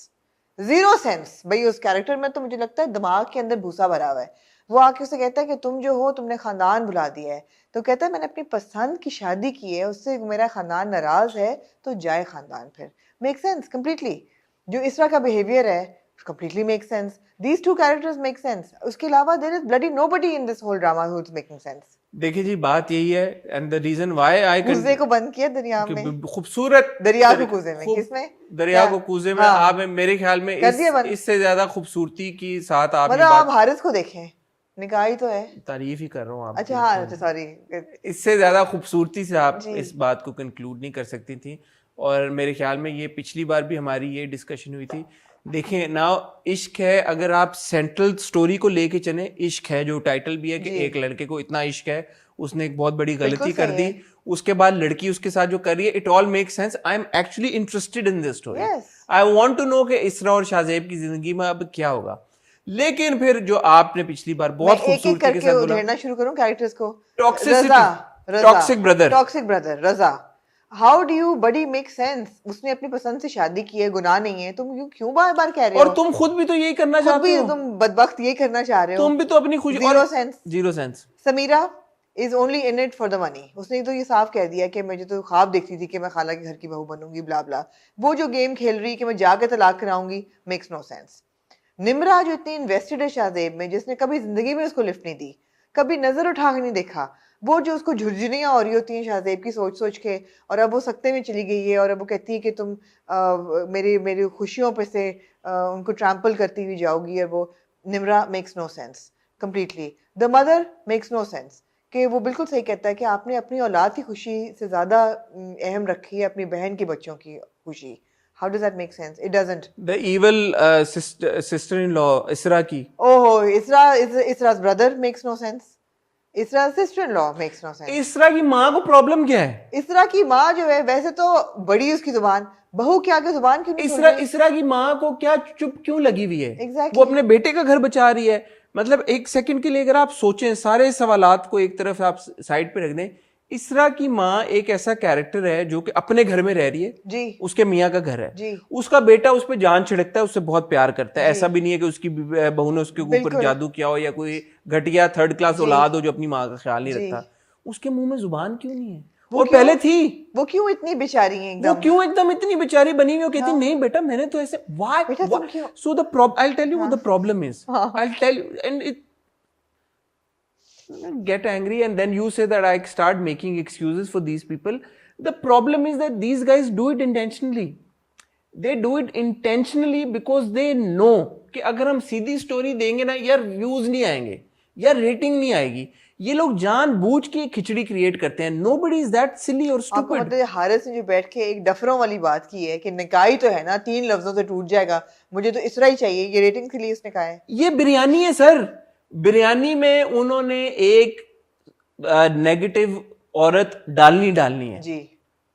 zero sense. भाई उस कैरेक्टर में तो मुझे लगता है दिमाग के अंदर भूसा भरा हुआ है. वो आके उसे कहता है कि तुम जो हो तुमने खानदान बुला दिया है. तो कहता है मैंने अपनी पसंद की शादी की है, उससे मेरा खानदान नाराज है तो जाए खानदान फिर. Make sense completely. जो इसरा का बिहेवियर है completely makes sense. These two characters make sense. उसके अलावा there is bloody nobody in this whole drama who's making sense. देखिए जी बात यही है, and the reason why I कूजे को बंद किया दरिया में. खूबसूरत दरिया को कूजे में किसमें? दरिया को कूजे में. आप मेरे ख्याल में इससे ज्यादा खूबसूरती की साथ आप मतलब आप हारिस को देखें, निकाह ही तो है. तारीफ ही कर रहा हूँ आप. अच्छा हाँ, अच्छा सॉरी. इससे ज्यादा खूबसूरती से आप इस बात को कंक्लूड नहीं कर सकती थी. और मेरे ख्याल में ये पिछली बार भी हमारी ये डिस्कशन हुई थी. देखें ना, इश्क है अगर आप सेंट्रल स्टोरी को लेके चले, इश्क है जो टाइटल भी है कि एक लड़के को इतना इश्क है, उसने एक बहुत बड़ी गलती कर दी, उसके बाद लड़की उसके साथ जो कर रही है, it all make sense. I am actually interested in this story. I want to know कि इसरा और शाज़ेब की जिंदगी में अब क्या होगा. लेकिन फिर जो आपने पिछली बार बहुत खूबसूरती के साथ बोला, शुरू करूं कैरेक्टर्स को. Toxic brother Raza. How do you buddy make sense? उसने अपनी पसंद से शादी की है, गुनाह नहीं है, तुम क्यों बार बार कह रहे हो? और तुम खुद भी तो यही करना चाहते हो. तुम बदबख्त यही करना चाह रहे हो. तुम भी तो अपनी खुशी. Zero sense. Samira is only in it for the money. उसने तो ये साफ कह दिया कि मुझे तो ख्वाब देखती थी कि मैं खाला के घर की बहू बनूंगी, ब्ला ब्ला. वो जो गेम खेल रही कि मैं जाके तलाक कराऊंगी, makes no sense. निम्रा जो इतनी इन्वेस्टेड है शाज़ेब में, जिसने कभी जिंदगी में उसको लिफ्ट नहीं दी, कभी नजर उठा के नहीं देखा, वो जो उसको झुरझुरियाँ हो रही होती हैं शाज़ेब की सोच सोच के, और अब वो सख्ते में चली गई है और अब वो कहती है कि तुम मेरी खुशियों पे से उनको ट्रैम्पल करती हुई जाओगी. और वो Nimra makes no sense completely. The mother makes no sense कि वो बिल्कुल सही कहता है कि आपने अपनी औलाद की खुशी से ज़्यादा अहम रखी है अपनी बहन के बच्चों की खुशी. How does that make sense? It doesn't. The evil sister-in-law इसरा की. Oh, Isra's brother makes no sense. Isra's sister-in-law makes no sense. इसरा की माँ को प्रॉब्लम क्या है? इसरा की माँ जो है वैसे तो बड़ी उसकी जुबान, बहू के आगे जुबान क्यों नहीं खोल रही? इसरा की माँ को क्या चुप क्यों लगी हुई है? Exactly. वो अपने बेटे का घर बचा रही है. मतलब एक सेकंड के लिए अगर आप सोचें, सारे सवालात को एक तरफ आप साइड पे रख दें, इसरा की माँ एक ऐसा कैरेक्टर है जो कि अपने घर में रह रही है जी. उसके मियाँ का घर है जी. उसका बेटा उस पर जान छिड़कता है, उससे बहुत प्यार करता है. ऐसा भी नहीं है कि उसकी बहू ने उसके ऊपर जादू किया हो या कोई घटिया 3rd क्लास औलाद हो जो अपनी माँ का ख्याल नहीं रखता. उसके मुंह में जुबान क्यों नहीं है? वो पहले थी. वो क्यों इतनी बेचारी है एकदम? वो क्यों एकदम इतनी बेचारी बनी हुई? कहती नहीं बेटा मैंने तो ऐसे. Why? So the problem, I tell you what the problem is. I tell you and it get angry and then you say that I start making excuses for these people. The problem is that these guys do it intentionally. They do it intentionally because they know कि अगर हम सीधी story देंगे ना यार views नहीं आएंगे. या rating नहीं आएगी। ये लोग जानबूझ के खिचड़ी क्रिएट करते हैं। नोबडी इज दैट सिली और आपको स्टूपिड। मतलब हारिस ने जो बैठ के एक डफरों वाली बात की है कि निकाह ही तो है ना, 3 लफ्जों से टूट जाएगा, मुझे तो इस तरह ही चाहिए, ये रेटिंग के लिए इसने कहा है। ये बिरयानी है सर। बिरयानी में उन्होंने एक नेगेटिव औरत डालनी है जी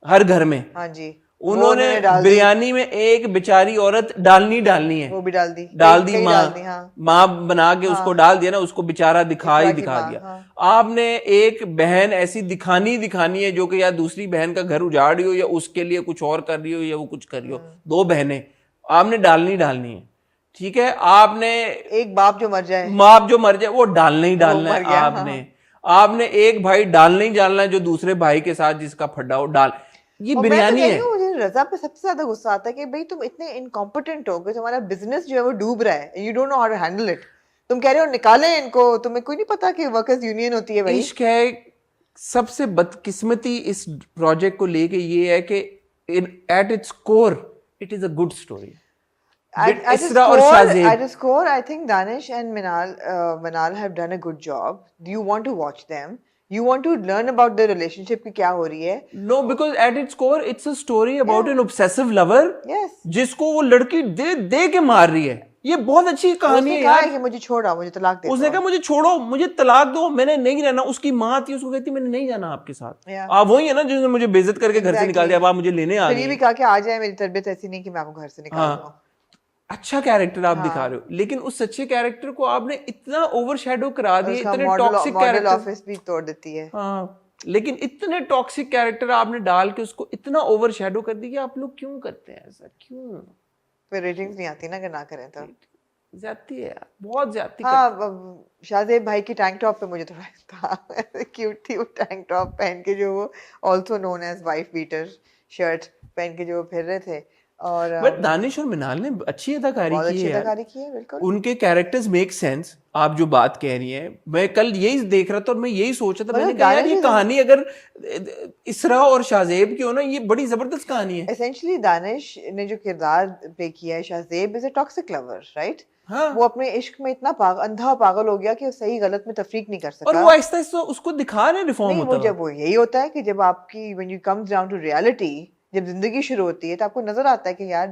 हर घर में। हाँ जी, उन्होंने डाल दी, बिरयानी में एक बेचारी औरत डालनी है। वो भी डाल दी, डाल दी कई माँ, डाल दी, हाँ। माँ बना के उसको डाल दिया ना, उसको बेचारा दिखा इकरा की दिखा माँ, दिया। हाँ। आपने एक बहन ऐसी दिखानी है जो कि या दूसरी बहन का घर उजाड़ रही हो या उसके लिए कुछ और कर रही हो या वो कुछ कर रही हो। 2 बहनें आपने डालनी है, ठीक है। आपने एक बाप जो मर जाए, बाप जो मर जाए वो डालना है मर गया, आपने एक भाई डालना है जो दूसरे भाई के साथ जिसका फड्डा हो डाल। ये और बिरयानी मैं तो है। मुझे रजा पे सबसे ज्यादा गुस्सा आता है कि भाई तुम इतने इनकॉम्पिटेंट हो कि तुम्हारा बिजनेस जो है वो डूब रहा है, you don't know how to handle it. तुम कह रहे हो निकालें इनको, तुम्हें कोई नहीं पता कि वर्कर्स यूनियन होती है भाई। इश्क है। सबसे बदकिस्मती इस प्रोजेक्ट को लेके ये है कि at its core it is a good story. At its core, I think Danish and Manal have done a good job. You want to watch them. You want to learn about their relationship कि क्या हो रही है. No, because at its core, it's a story about an obsessive lover. Yes. जिसको वो लड़की दे के मार रही है। ये बहुत अच्छी कहानी है यार। कि मुझे छोड़ो, मुझे तलाक दे दो। उसने कहा मुझे छोड़ो, मुझे तलाक दो, मैंने नहीं रहना। उसकी माँ थी, उसको कहती मैंने नहीं जाना आपके साथ। आप वही है ना जिसने मुझे बेइज्जत करके घर से निकाल दिया, अब आप मुझे लेने आ गए। फिर ये भी कहा कि आ जाए, मेरी तबीयत ऐसी नहीं कि मैं आपको घर से निकाल दूं। अच्छा कैरेक्टर आप दिखा रहे हो, लेकिन उस सच्चे कैरेक्टर को आपने इतना ओवरशैडो करा दिया। इतने टॉक्सिक कैरेक्टर, ऑफिस भी तोड़ देती है। हाँ, लेकिन इतने टॉक्सिक कैरेक्टर आपने डाल के उसको इतना ओवरशैडो कर दिया। आप लोग क्यों करते हैं ऐसा, क्यों? फिर रेटिंग्स नहीं आती ना अगर ना करें तो। ज्यादती है यार, बहुत ज्यादती। हाँ, शाहजेब भाई की टैंक टॉप पे मुझे थोड़ा था क्यूट थी वो टैंक टॉप पहन के, जो वो also known as wife beater shirt पहन के जो फिर रहे थे। और बट दानिश और मिनाल ने अच्छी अदाकारी की है यार। बिल्कुल। उनके कैरेक्टर्स मेक सेंस। आप जो बात कह रही हैं, मैं कल यही देख रहा था और मैं यही सोच रहा था, मैंने कहा यार ये कहानी अगर इसरा और शाहजेब की हो ना, ये बड़ी जबरदस्त कहानी है। एसेंशियली दानिश ने जो किरदार प्ले किया है, Shahzeb is a toxic lover, right? हाँ। वो अपने इश्क में इतना अंधा पागल हो गया कि वो सही गलत में तफरीक नहीं कर सका। और वो आहिस्ता आहिस्ता उसको दिखा रहे रिफॉर्म होता है। जब वो यही होता है कि जब आपकी when you comes down to reality, जब जिंदगी शुरू होती है तो आपको नजर आता है कि यार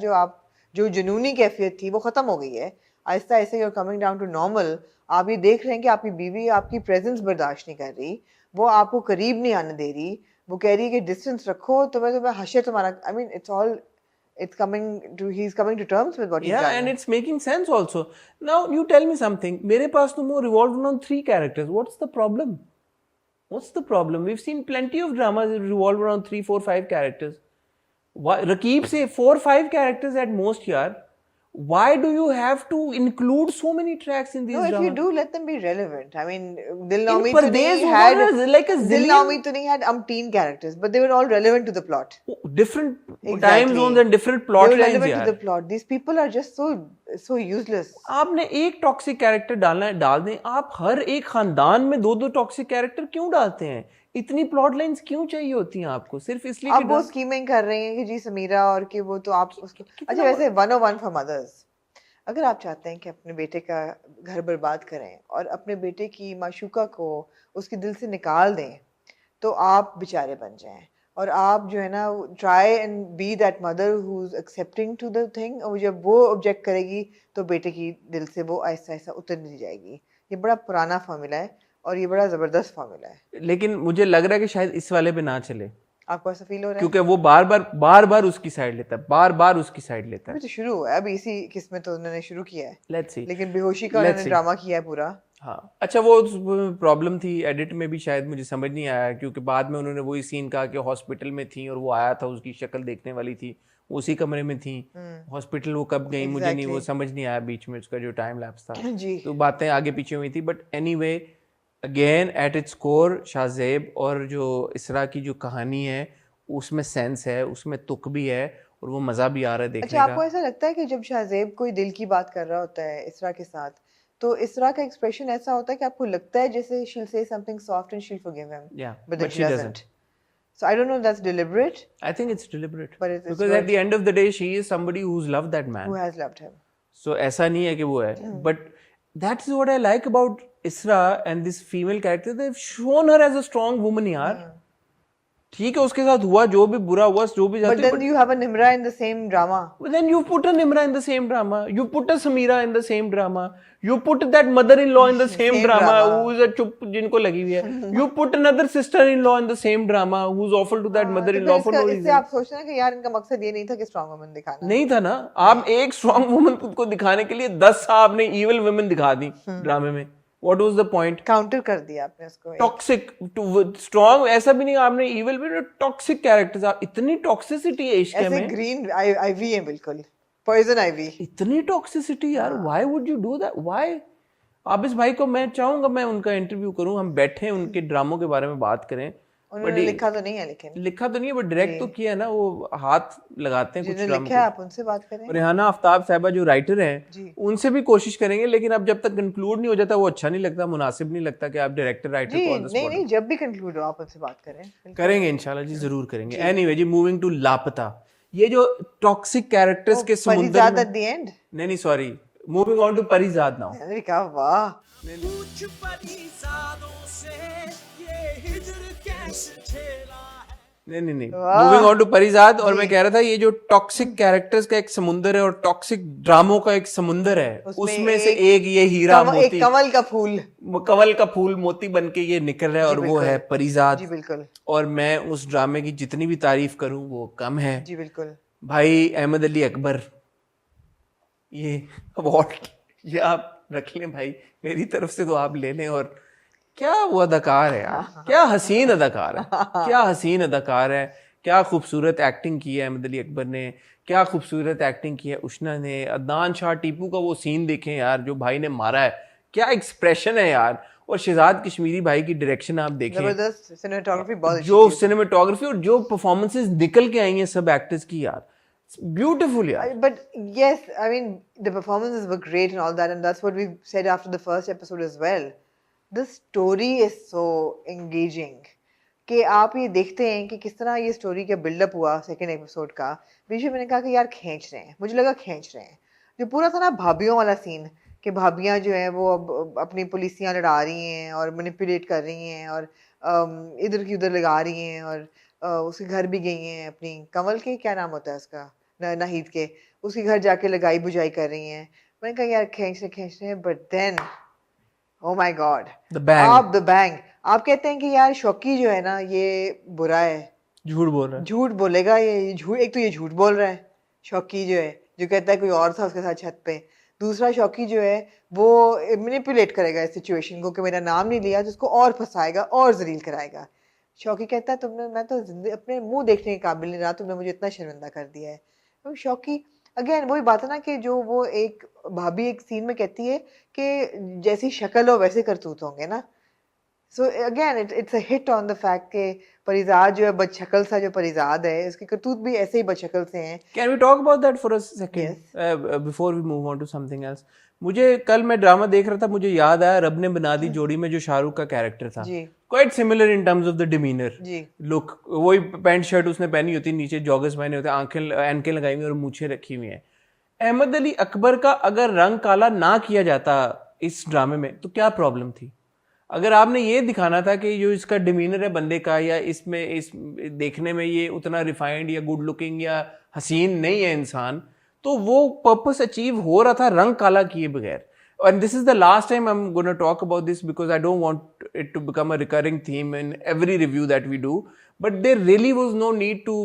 जो जुनूनी कैफियत थी वो खत्म हो गई है। आहिस्ता आहिस्ता you are coming down to normal. आप ये देख रहे हैं कि आपकी बीवी आपकी प्रेजेंस बर्दाश्त नहीं कर रही, वो आपको करीब नहीं आने दे रही, वो कह रही है कि डिस्टेंस रखो, तुम्हें हशर तुम्हारा, I mean he's coming to terms with what he's done. Yeah, and it's making sense also. Now you tell me something. मेरे पास तो more revolved around 3 characters. What's the problem? We've seen plenty of dramas that revolve around 3, 4, 5 characters. Why, Rakib say 4, 5 characters at most, yaar. Why do you have to include so many tracks in these dramas? No, if you do, let them be relevant. I mean, Dil In Pardees had umpteen characters, but they were all relevant to the plot. Different time zones and different plot lines. They were relevant to the plot. These people are just so useless. आपने एक toxic character डालना है, डाल दें। आप हर एक खानदान में 2-2 टॉक्सिक कैरेक्टर क्यों डालते हैं? इतनी प्लॉट लाइंस क्यों चाहिए होती हैं आपको? सिर्फ इसलिए आप वो स्कीमिंग कर रहे हैं कि जी समीरा और कि वो तो आप उसको। अच्छा, वैसे 101 फॉर मदर्स, अगर आप चाहते हैं कि अपने बेटे का घर बर्बाद करें और अपने बेटे की माशूका को उसके दिल से निकाल दें, तो आप बेचारे बन जाएं और आप जो है ना try and be that mother who is accepting to the thing. और जब वो ऑब्जेक्ट करेगी तो बेटे की दिल से वो आहिस्ता आहिस्ता उतरती जाएगी। ये बड़ा पुराना फॉर्मूला है और ये बड़ा जबरदस्त फॉर्मूला है। लेकिन मुझे लग रहा है कि शायद इस वाले पे ना चले। आपको ऐसा फील हो रहा है? क्योंकि वो बार बार उसकी साइड लेता है, बार उसकी साइड लेता है। अभी तो शुरू हुआ है, अभी इसी किस्म में तो उन्होंने शुरू किया है। लेट्स सी। लेकिन बेहोशी का उन्होंने ड्रामा किया है पूरा। हाँ, अच्छा, वो प्रॉब्लम थी एडिट में भी, शायद मुझे समझ नहीं आया, क्योंकि बाद में उन्होंने वही सीन कहा कि हॉस्पिटल में थी और वो आया था, उसकी शक्ल देखने वाली थी, उसी कमरे में थी। हॉस्पिटल वो कब गई मुझे नहीं, वो समझ नहीं आया बीच में उसका जो टाइम लैप्स था। तो बातें आगे पीछे हुई थी। But anyway, again at its core Shahzeb और जो इसरा की जो कहानी है उसमें सेंस है, उसमें तुक भी है और वो मजा भी आ रहा है देखने का। अच्छा, आपको ऐसा लगता है कि जब शाहजेब कोई दिल की बात कर रहा होता है इसरा के साथ, तो इसरा का एक्सप्रेशन ऐसा होता है कि आपको लगता है जैसे she'll say something soft and she'll forgive him, but then she doesn't. So I don't know if that's deliberate. I think it's deliberate. But it's because at the end of the day she is somebody who's loved that man. Who has loved him. So ऐसा नहीं है कि वो है, but that's what I like about Isra and this female character, they've shown her as a strong woman यार. ठीक है उसके साथ हुआ जो भी बुरा हुआ जो भी But जाते then you have a Nimra in the same drama. but then you put a Nimra in the same drama, you put a Samira in the same drama, you put that mother-in-law in the same drama who is a चुप जिनको लगी हुई है, you put another sister-in-law in the same drama who's awful to that mother-in-law for no इससे reason. आप सोच रहे हैं कि यार इनका मकसद ये नहीं था कि स्ट्रॉन्ग वुमन दिखाना. नहीं था ना, आप एक स्ट्रॉन्ग वुमन को दिखाने के लिए 10 आपने इविल वुमेन दिखा दी ड्रामे में. What was the point? Counter कर दिया आपने उसको. टॉक्सिक स्ट्रॉन्ग ऐसा भी नहीं आपने इविल भी टॉक्सिक कैरेक्टर्स. आप इतनी टॉक्सिसिटी है इश्क ऐसे में. ग्रीन आईवी है बिल्कुल. Poison ivy. इतनी टॉक्सिसिटी यार. Why would you do that? Why? आबिस भाई को मैं चाहूंगा मैं उनका इंटरव्यू करूं, हम बैठे उनके ड्रामों के बारे में बात करें. उन्होंने लिखा तो नहीं है लेकिन. लिखा तो नहीं है बट डायरेक्ट तो किया है ना. वो हाथ लगाते हैं कुछ जिन्होंने ड्रामों लिखा है आप उनसे बात करें. रेहाना आफ्ताब साहिबा जो राइटर हैं उनसे भी कोशिश करेंगे, लेकिन अब जब तक कंक्लूड नहीं हो जाता वो अच्छा नहीं लगता, मुनासिब नहीं लगता कि आप डायरेक्टर राइटर को ऑन द स्पॉट. नहीं जब भी कंक्लूड हो आप उनसे बात करें. करेंगे इंशाल्लाह जी, जरूर करेंगे. एनीवे जी, मूविंग टू लापता. ये जो टॉक्सिक कैरेक्टर्स के समुंदर परिजाद में एट द एंड. नहीं sorry, moving on to Parizaad now. अरे क्या वाह. कुछ परिजादों से ये हिजर कैसे झेला है. नहीं मूविंग ऑन टू परिजाद. और मैं कह रहा था ये जो टॉक्सिक कैरेक्टर्स का एक समुंदर है और टॉक्सिक ड्रामों का एक समुंदर है, उसमें से एक ये हीरा मोती, एक कमल का फूल, कमल का फूल मोती बन के ये निकल रहा है और वो है परिजाद. जी बिल्कुल. और मैं उस ड्रामे की जितनी भी तारीफ करूं वो कम है. जी बिल्कुल. भाई अहमद अली अकबर, ये अवार्ड ये आप रख लें भाई, मेरी तरफ से तो आप ले लें. और क्या वो अदाकार है यार, क्या हसीन अदाकार है, क्या हसीन अदाकार है. क्या खूबसूरत एक्टिंग की है अहमद अली अकबर ने, क्या खूबसूरत एक्टिंग की है उष्णा ने. अदनान शाह टीपू का वो सीन देखें यार जो भाई ने मारा है, क्या एक्सप्रेशन है यार. और शहजाद कश्मीरी भाई की डायरेक्शन आप देखें, जबरदस्त सिनेमेटोग्राफी, बहुत जो सिनेमेटोग्राफी और जो परफॉर्मेंसेस निकल के आई हैं सब एक्टर्स की यार, beautiful यार. But yes, I mean the performances were great and all that, and that's what we said after the first episode as well. The story is so engaging कि आप ये देखते हैं कि किस तरह ये स्टोरी का बिल्डअप हुआ सेकंड एपिसोड का. बीच में मैंने कहा कि यार खींच रहे हैं, मुझे लगा खींच रहे हैं. जो पूरा था ना भाभियों वाला सीन कि भाभियां जो है वो अब अपनी पुलिसियां लड़ा रही हैं और मैनिपुलेट कर रही हैं और इधर की उधर लगा रही हैं और उसके घर भी गई हैं, अपनी कमल के क्या नाम होता है उसका, नाहिद के, उसके घर जाके लगाई बुझाई कर रही हैं. मैंने कहा यार खींच रहे हैं. But then oh my god, the bang. आप कहते हैं कि यार शौकी जो है ना ये बुरा है, झूठ बोल रहा है, झूठ बोलेगा ये झूठ. एक तो ये झूठ बोल रहा है शौकी जो है, जो कहता है कोई और था उसके साथ छत पे. दूसरा शौकी जो है वो मैनिपुलेट करेगा इस सिचुएशन को कि मेरा नाम नहीं लिया तो उसको और फंसाएगा और जलील कराएगा. शौकी कहता है तुमने, मैं तो अपने मुंह देखने के काबिल नहीं रहा, तुमने मुझे इतना शर्मिंदा कर दिया है. तो शौकी अगेन वही बात है ना कि जो वो एक भाभी एक सीन में कहती है कि जैसी शक्ल हो वैसे करतूत होंगे ना. So again it's a hit on the fact कि परिजाद जो है बदशक्ल सा जो परिजाद है उसकी करतूत भी ऐसे ही बदशक्ल से हैं. Can we talk about that for a second before we move on to something else? मुझे कल मैं ड्रामा देख रहा था, मुझे याद आया रब ने बना दी जोड़ी में जो शाहरुख का कैरेक्टर था, quite similar in terms of the demeanour look. वही पैंट शर्ट उसने पहनी होती, नीचे जॉगर्स पहने होते, आंखें लगाई हुई और मूछें रखी हुई हैं. अहमद अली अकबर का अगर रंग काला ना किया जाता इस ड्रामे में तो क्या प्रॉब्लम थी? अगर आपने ये दिखाना था कि जो इसका डिमीनर है बंदे का, या इसमें इस देखने में ये उतना रिफाइंड या गुड लुकिंग या हसीन नहीं है इंसान, तो वो पर्पस अचीव हो रहा था रंग काला किए बगैर. And this is the last time I'm going to talk about this because I don't want it to become a recurring theme in every review that we do. But there really was no need to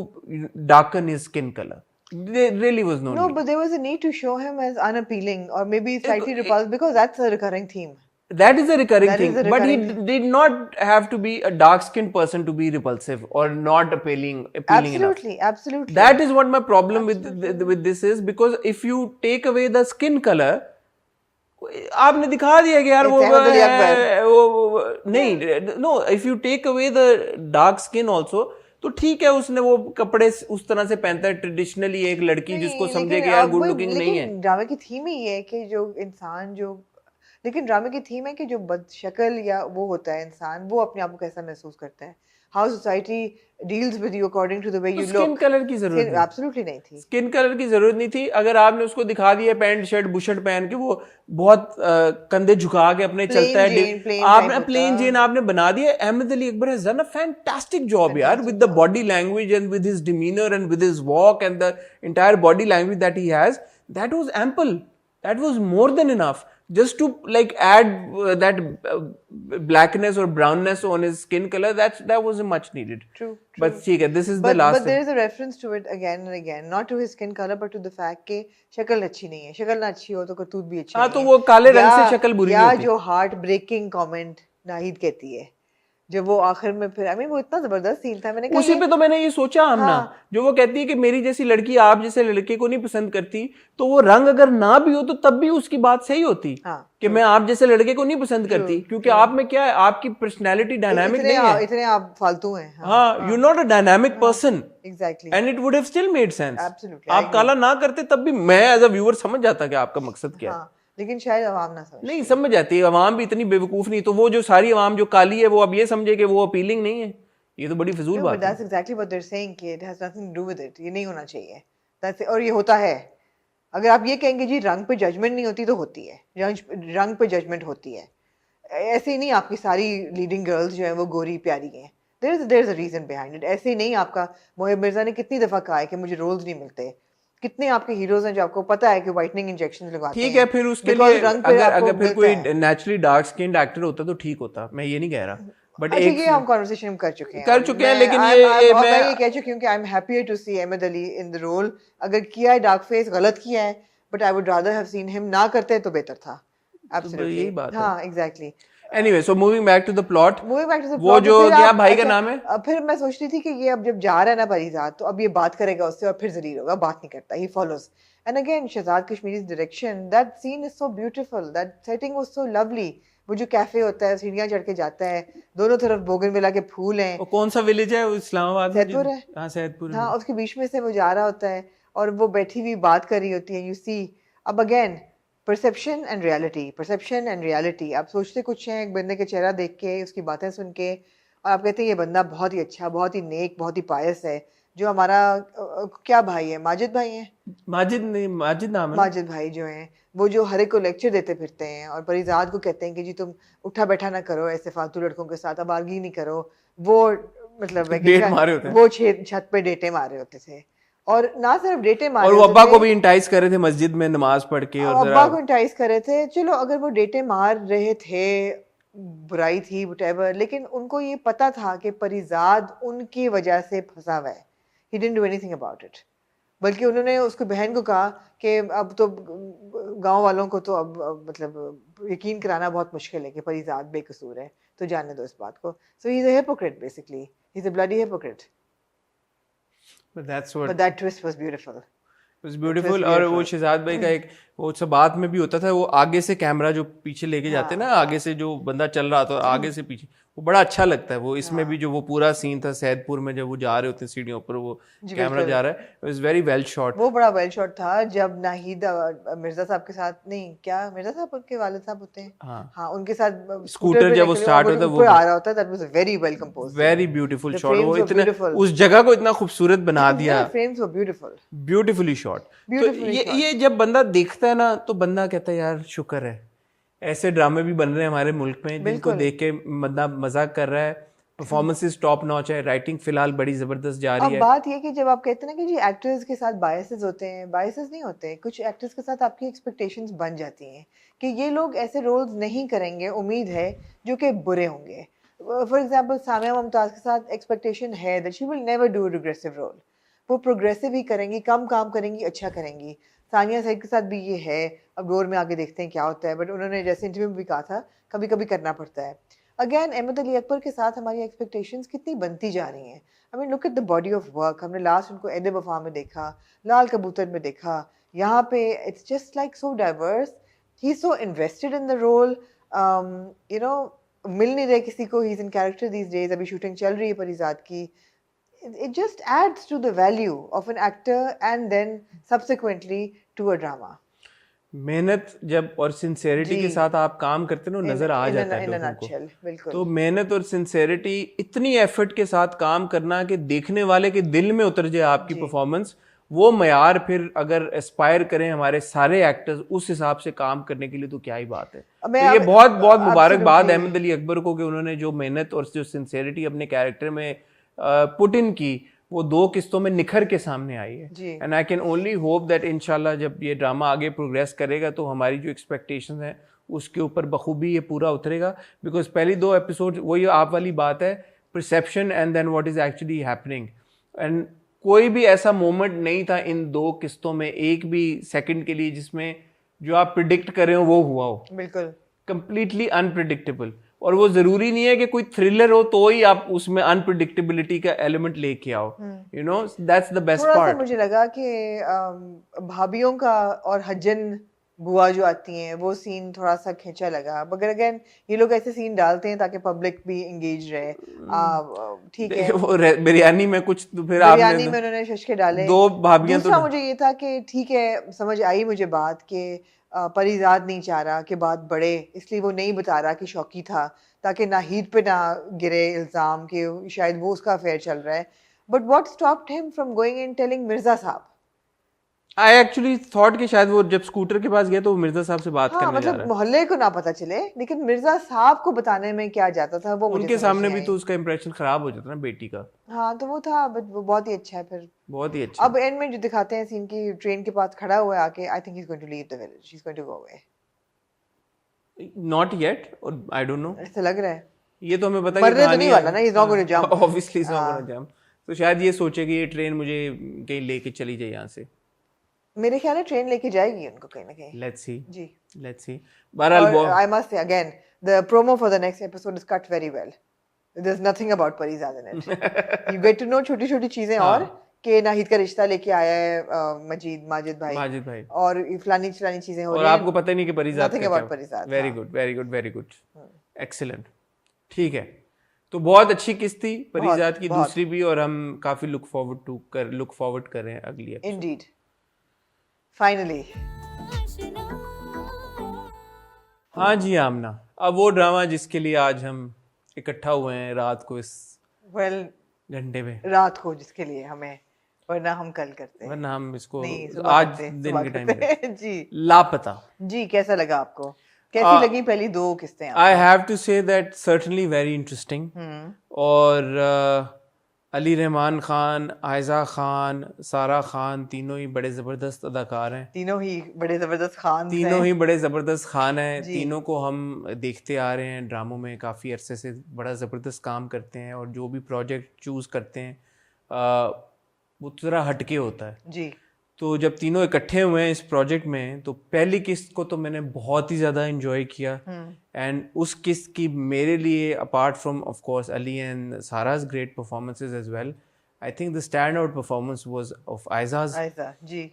darken his skin color. There really was no need. No, but there was a need to show him as unappealing or maybe slightly repulsive because that's a recurring theme. That is a recurring thing. But he did not have to be a dark-skinned person to be repulsive or not appealing enough. Absolutely. That is what my problem with this is, because if you take away the skin color, आपने दिखा दिया कि यार वो नहीं, no, if you take away the dark skin also तो ठीक है, उसने वो कपड़े उस तरह से पहनता है ट्रेडिशनली एक लड़की जिसको समझे कि यार गुड लुकिंग नहीं है. ड्रामे की थीम ही है कि जो इंसान जो, लेकिन ड्रामे की थीम है कि जो बदशक्ल या वो होता है इंसान वो अपने आप को कैसा महसूस करता है. how society deals with you according to the way you look. Skin colour की जरूरत नहीं, एब्सोल्युटली नहीं थी. स्किन कलर की जरूरत नहीं थी. अगर आपने उसको दिखा दिया पैंट शर्ट बुशर्ट पहन के वो बहुत कंधे झुका के अपने चलता है, आपने प्लेन जेन आपने बना दिया. Ahmed Ali Akbar has done a fantastic job यार, with the body language and with his demeanour and with his walk and the entire body language that he has. That was ample, that was more than enough just to like add that blackness or brownness on his skin color. That was much needed. True. But ठीक है, this is the last. But there is a reference to it again and again, not to his skin color, but to the fact कि शक्ल अच्छी नहीं है. शक्ल ना अच्छी हो तो करतूत भी अच्छी नहीं है. हाँ, तो वो काले रंग से शक्ल बुरी नहीं होती. या जो हार्ट ब्रेकिंग कमेंट नाहिद कहती है, जब वो आखिर में फिर वो इतना जबरदस्त सीन था. मैंने कहा उसी पे तो मैंने ये सोचा हमना, जो वो कहती है कि मेरी जैसी लड़की आप जैसे लड़के को नहीं पसंद करती, तो वो रंग अगर ना भी हो तो तब भी उसकी बात सही होती कि मैं आप जैसे लड़के को नहीं पसंद करती, क्योंकि आप में क्या है, आपकी पर्सनैलिटी डायनामिक नहीं है, इतने आप फालतू हैं. हाँ, you not a dynamic person. Exactly. And it would have still made sense. Absolutely. आप काला ना करते तब भी मैं एज अ व्यूअर समझ जाता कि आपका मकसद क्या है. लेकिन शायद अवाम ना समझ. नहीं समझ जाती है, अवाम भी इतनी बेवकूफ नहीं. तो वो जो सारी अवाम जो काली है वो अब ये समझे कि वो अपीलिंग नहीं है, ये तो बड़ी फजूल बात है. That's exactly what they're saying कि it has nothing to do with it. ये नहीं होना चाहिए. और ये होता है. अगर आप ये कहेंगे जी रंग पे जजमेंट नहीं होती तो होती है. रंग पे जजमेंट होती है. ऐसे ही नहीं आपकी सारी लीडिंग गर्ल्स जो हैं वो गोरी प्यारी हैं. There is a reason behind it. ऐसे ही नहीं आपका मोहिब मिर्जा ने कितनी दफा कहा है कि मुझे रोल्स नहीं मिलते. कितने आपके हीरोज हैं जो आपको पता है कि व्हाइटनिंग इंजेक्शंस लगवाते हैं. ठीक है, फिर उसके लिए अगर फिर कोई नेचुरली डार्क स्किन्ड एक्टर होता तो ठीक होता, मैं ये नहीं कह रहा. बट एक ये हम कन्वर्सेशन कर चुके हैं, लेकिन मैं ये कह चुकी हूं कि I am happier to see Ahmad Ali in the role. अगर किया है डार्क फेस, गलत किया है, but I would rather have seen him ना करते तो बेहतर था. एब्सोल्युटली यही बात है. हां exactly. Anyway, so moving back to the plot. वो जो क्या भाई का नाम है? फिर मैं सोच रही थी कि ये अब जब जा रहा है ना परिजात, तो अब ये बात करेगा उससे और फिर जलील होगा, बात नहीं करता. He follows. And again, Shahzad कश्मीरी's direction, that scene is so beautiful. That setting was so lovely. वो जो कैफे होता है, सीढ़ियाँ चढ़ के जाता है, दोनों तरफ बोगनविला के फूल हैं. वो कौन सा विलेज है? इस्लामाबाद में? सैदपुर है. हाँ, सैदपुर. हाँ, उसके बीच में से वो जा रहा होता है और वो बैठी हुई बात कर रही होती है. You see, अब again परसेप्शन एंड रियलिटी. आप सोचते कुछ हैं एक बंदे के चेहरा देख के, उसकी बातें सुन के, और आप कहते हैं ये बंदा बहुत ही अच्छा, बहुत ही नेक, बहुत ही पायस है. जो हमारा क्या भाई है, माजिद भाई हैं, माजिद नाम है, माजिद भाई जो हैं, वो जो हर एक को लेक्चर देते फिरते हैं और परिजात को कहते हैं कि जी तुम उठा बैठा ना करो ऐसे फालतू लड़कों के साथ, अब आर्गी नहीं करो. वो मतलब वो छत पे डेटे मारे होते थे. और ना सिर्फ डेटे मारे, और वो अब्बा को भी इंटाइस कर रहे थे मस्जिद में नमाज पढ़ के, और अब्बा को इंटाइस कर रहे थे. चलो अगर वो डेटे मार रहे थे, बुराई थी व्हाटएवर, लेकिन उनको ये पता था कि परिजाद उनकी वजह से फंसा हुआ है. He didn't do anything about it. बल्कि उन्होंने उसको बहन को कहा कि अब तो गांव वालों को तो अब मतलब यकीन कराना बहुत मुश्किल है कि परिजाद बेकसूर है, तो जानने दो इस बात को. So he is a hypocrite basically. He is a bloody hypocrite. But that twist was beautiful. It was beautiful. और वो शहजाद भाई का एक वो सब बात में भी होता था, वो आगे से कैमरा जो पीछे लेके जाते हैं ना, आगे से जो बंदा चल रहा था आगे से पीछे, वो बड़ा अच्छा लगता है. वो इसमें भी जो वो पूरा सीन था सैदपुर में, जब वो जा रहे होते हैं सीढ़ियों पर, वो कैमरा जा रहा है, it was very well shot. वो बड़ा वेल शॉट था. जब नाहिद मिर्जा साहब के साथ, नहीं क्या मिर्जा साहब उनके वालिद साहब होते हैं, हाँ उनके साथ स्कूटर जब वो स्टार्ट होता है, वो आ रहा होता है, that was very well composed, very beautiful shot. वो इतना उस जगह को इतना खूबसूरत बना दिया, फ्रेम्स वर ब्यूटीफुल, ब्यूटीफुली शॉट. तो ये जब बंदा देखता है ना, तो बंदा कहता है यार शुक्र है ऐसे ड्रामे भी बन रहे हैं हमारे मुल्क में, जिनको देख के बंदा मजाक कर रहा है. परफॉर्मेंसेस टॉप नॉच है, राइटिंग फिलहाल बड़ी जबरदस्त जा रही है. अब बात ये कि जब आप कहते हैं ना कि जी एक्टर्स के साथ बायसेस होते हैं, बायसेस नहीं होते. कुछ एक्टर्स के साथ आपकी एक्सपेक्टेशंस बन जाती हैं कि ये लोग ऐसे रोल्स नहीं करेंगे, उम्मीद है, जो कि बुरे होंगे. फॉर एग्जांपल सामिया मुमताज के साथ एक्सपेक्टेशन है that she will never do a regressive role. वो प्रोग्रेसिव ही करेंगी, कम काम करेंगी, अच्छा करेंगी. सानिया सईद के साथ भी ये है. अब डोर में आगे देखते हैं क्या होता है, बट उन्होंने जैसे इंटरव्यू में भी कहा था, कभी कभी करना पड़ता है. अगेन अहमद अली अकबर के साथ हमारी एक्सपेक्टेशंस कितनी बनती जा रही हैं. I mean look at the body of work. हमने लास्ट उनको एद वफा में देखा, लाल कबूतर में देखा, यहाँ पे it's just like so diverse. He is so invested in the role. You know, मिल नहीं रहे किसी को. He is in character these days. अभी शूटिंग चल रही है परिजात की. It just adds to the value of an actor and then subsequently to a drama. मेहनत जब और सिंसेरिटी जी। के साथ आप काम करते हो ना, नजर आ जाता है लोगों को। नटशेल बिल्कुल। तो मेहनत और सिंसेरिटी, इतनी एफर्ट के साथ काम करना कि देखने वाले के दिल में उतर जाए आपकी जी। परफॉर्मेंस, वो मयार फिर अगर एस्पायर करें हमारे सारे एक्टर्स उस हिसाब से काम करने के लिए, तो क्या ही बात है। मैं तो ये अब- बहुत बहुत मुबारकबाद absolutely। अहमद अली अकबर को कि उन्होंने जो मेहनत और जो सिंसेरिटी अपने कैरेक्टर में पुट इन की, वो 2 किस्तों में निखर के सामने आई है। जी। And I can only hope that इंशाल्लाह जब ये ड्रामा आगे प्रोग्रेस करेगा तो हमारी जो एक्सपेक्टेशंस हैं उसके ऊपर बखूबी ये पूरा उतरेगा। बिकॉज पहली 2 एपिसोड वही आप वाली बात है, perception and then what is actually happening. And कोई भी ऐसा मोमेंट नहीं था इन 2 किस्तों में, एक भी सेकंड के लिए, जिसमें जो आप प्रिडिक्ट कर रहे हो वो हुआ हो। बिल्कुल कंप्लीटली अनप्रिडिक्टेबल। और वो जरूरी नहीं है कि कोई थ्रिलर हो तो ही आप उसमें अनप्रिडिक्टेबिलिटी का एलिमेंट लेके आओ। You know, that's the best थोड़ा सा पार्ट। मुझे लगा कि भाभीियों का और हज्जन बुआ जो आती हैं वो सीन थोड़ा सा खींचा लगा, मगर अगेन ये लोग ऐसे सीन डालते हैं ताकि पब्लिक भी एंगेज रहे। ठीक है, वो बिरयानी में कुछ तो फिर बिरयानी आपने में उन्होंने शशके डाले। 2 भाभियां दूसरा तो मुझे ये था कि ठीक है, समझ आई मुझे बात कि परिजाद नहीं चाह रहा कि बात बढ़े, इसलिए वो नहीं बता रहा कि शौकी था, ताकि नाहीद पे ना गिरे इल्ज़ाम कि शायद वो उसका अफेयर चल रहा है। But what stopped him from going and telling Mirza साहब? आई एक्चुअली थॉट कि शायद वो जब स्कूटर के पास गया तो वो मिर्जा साहब से बात हाँ, करने जा मतलब रहा है। मोहल्ले को ना पता चले, लेकिन मिर्जा साहब को बताने में क्या जाता था वो मुझे उनके समझ सामने नहीं भी आई। तो उसका इंप्रेशन खराब हो जाता ना बेटी का। हाँ, तो वो था, बट वो बहुत ही अच्छा है। फिर बहुत ही अच्छा। अब एंड में जो दिखाते हैं सीन की ट्रेन के पास खड़ा हुआ है आके, I think he is going to leave the village, he is going to go away. Not yet, और आई डोंट नो, ऐसा लग रहा है। ये तो हमें पता है मरने तो नहीं वाला ना, he's not going to jump। Obviously is not gonna jump. तो शायद ये सोचे कि ये ट्रेन मुझे कहीं लेके चली जाए यहाँ से। मेरे ख्याल है ट्रेन लेके जाएगी उनको कहीं ना कहीं। लेट्स सी, जी। Let's see. बहरहाल और I must say again, the promo for the next episode is cut very well. There's nothing about Parizad in it. You get to know छोटी छोटी चीजें और कि नाहिद का रिश्ता लेके आया है माजिद भाई, माजिद भाई, और फलानी चलानी चीजें हो और रही हैं। आपको पता ही नहीं कि परिजात Nothing about परिजात, वेरी हाँ। Good, very good, very good, excellent. ठीक है, तो बहुत अच्छी किस्त थी परिजात की, बहुत। दूसरी भी, और हम काफी लुक फॉरवर्ड कर रहे हैं अगली episode। Indeed. Finally. हाँ जी आमना, अब वो ड्रामा जिसके लिए आज हम इकट्ठा हुए हैं रात को इस Well, घंटे में, रात को जिसके लिए हमें, वरना हम कल करते हैं। वरना हम इसको नहीं, सुबह आज करते हैं, दिन सुबह के टाइम करते में। हैं। जी लापता। जी, कैसा लगा आपको? कैसी लगी पहली 2 किस्तें आपको? I have to say that certainly very interesting. और अली रहमान खान, आयजा खान, सारा खान, तीनों ही बड़े ज़बरदस्त अदाकार हैं। तीनों ही बड़े जबरदस्त खान तीनों ही बड़े ज़बरदस्त खान हैं। जी। तीनों को हम देखते आ रहे हैं ड्रामों में, काफ़ी अरसे से बड़ा ज़बरदस्त काम करते हैं, और जो भी प्रोजेक्ट चूज़ करते हैं वो ज़रा हटके होता है। जी। तो जब तीनों इकट्ठे हुए हैं इस प्रोजेक्ट में, तो पहली किस्त को तो मैंने बहुत ही ज़्यादा एंजॉय किया। एंड उस किस्त की मेरे लिए, apart from of course Ali and Sara's great performances as well, I think the stand out performance was of Ayeza's. Ayeza ji.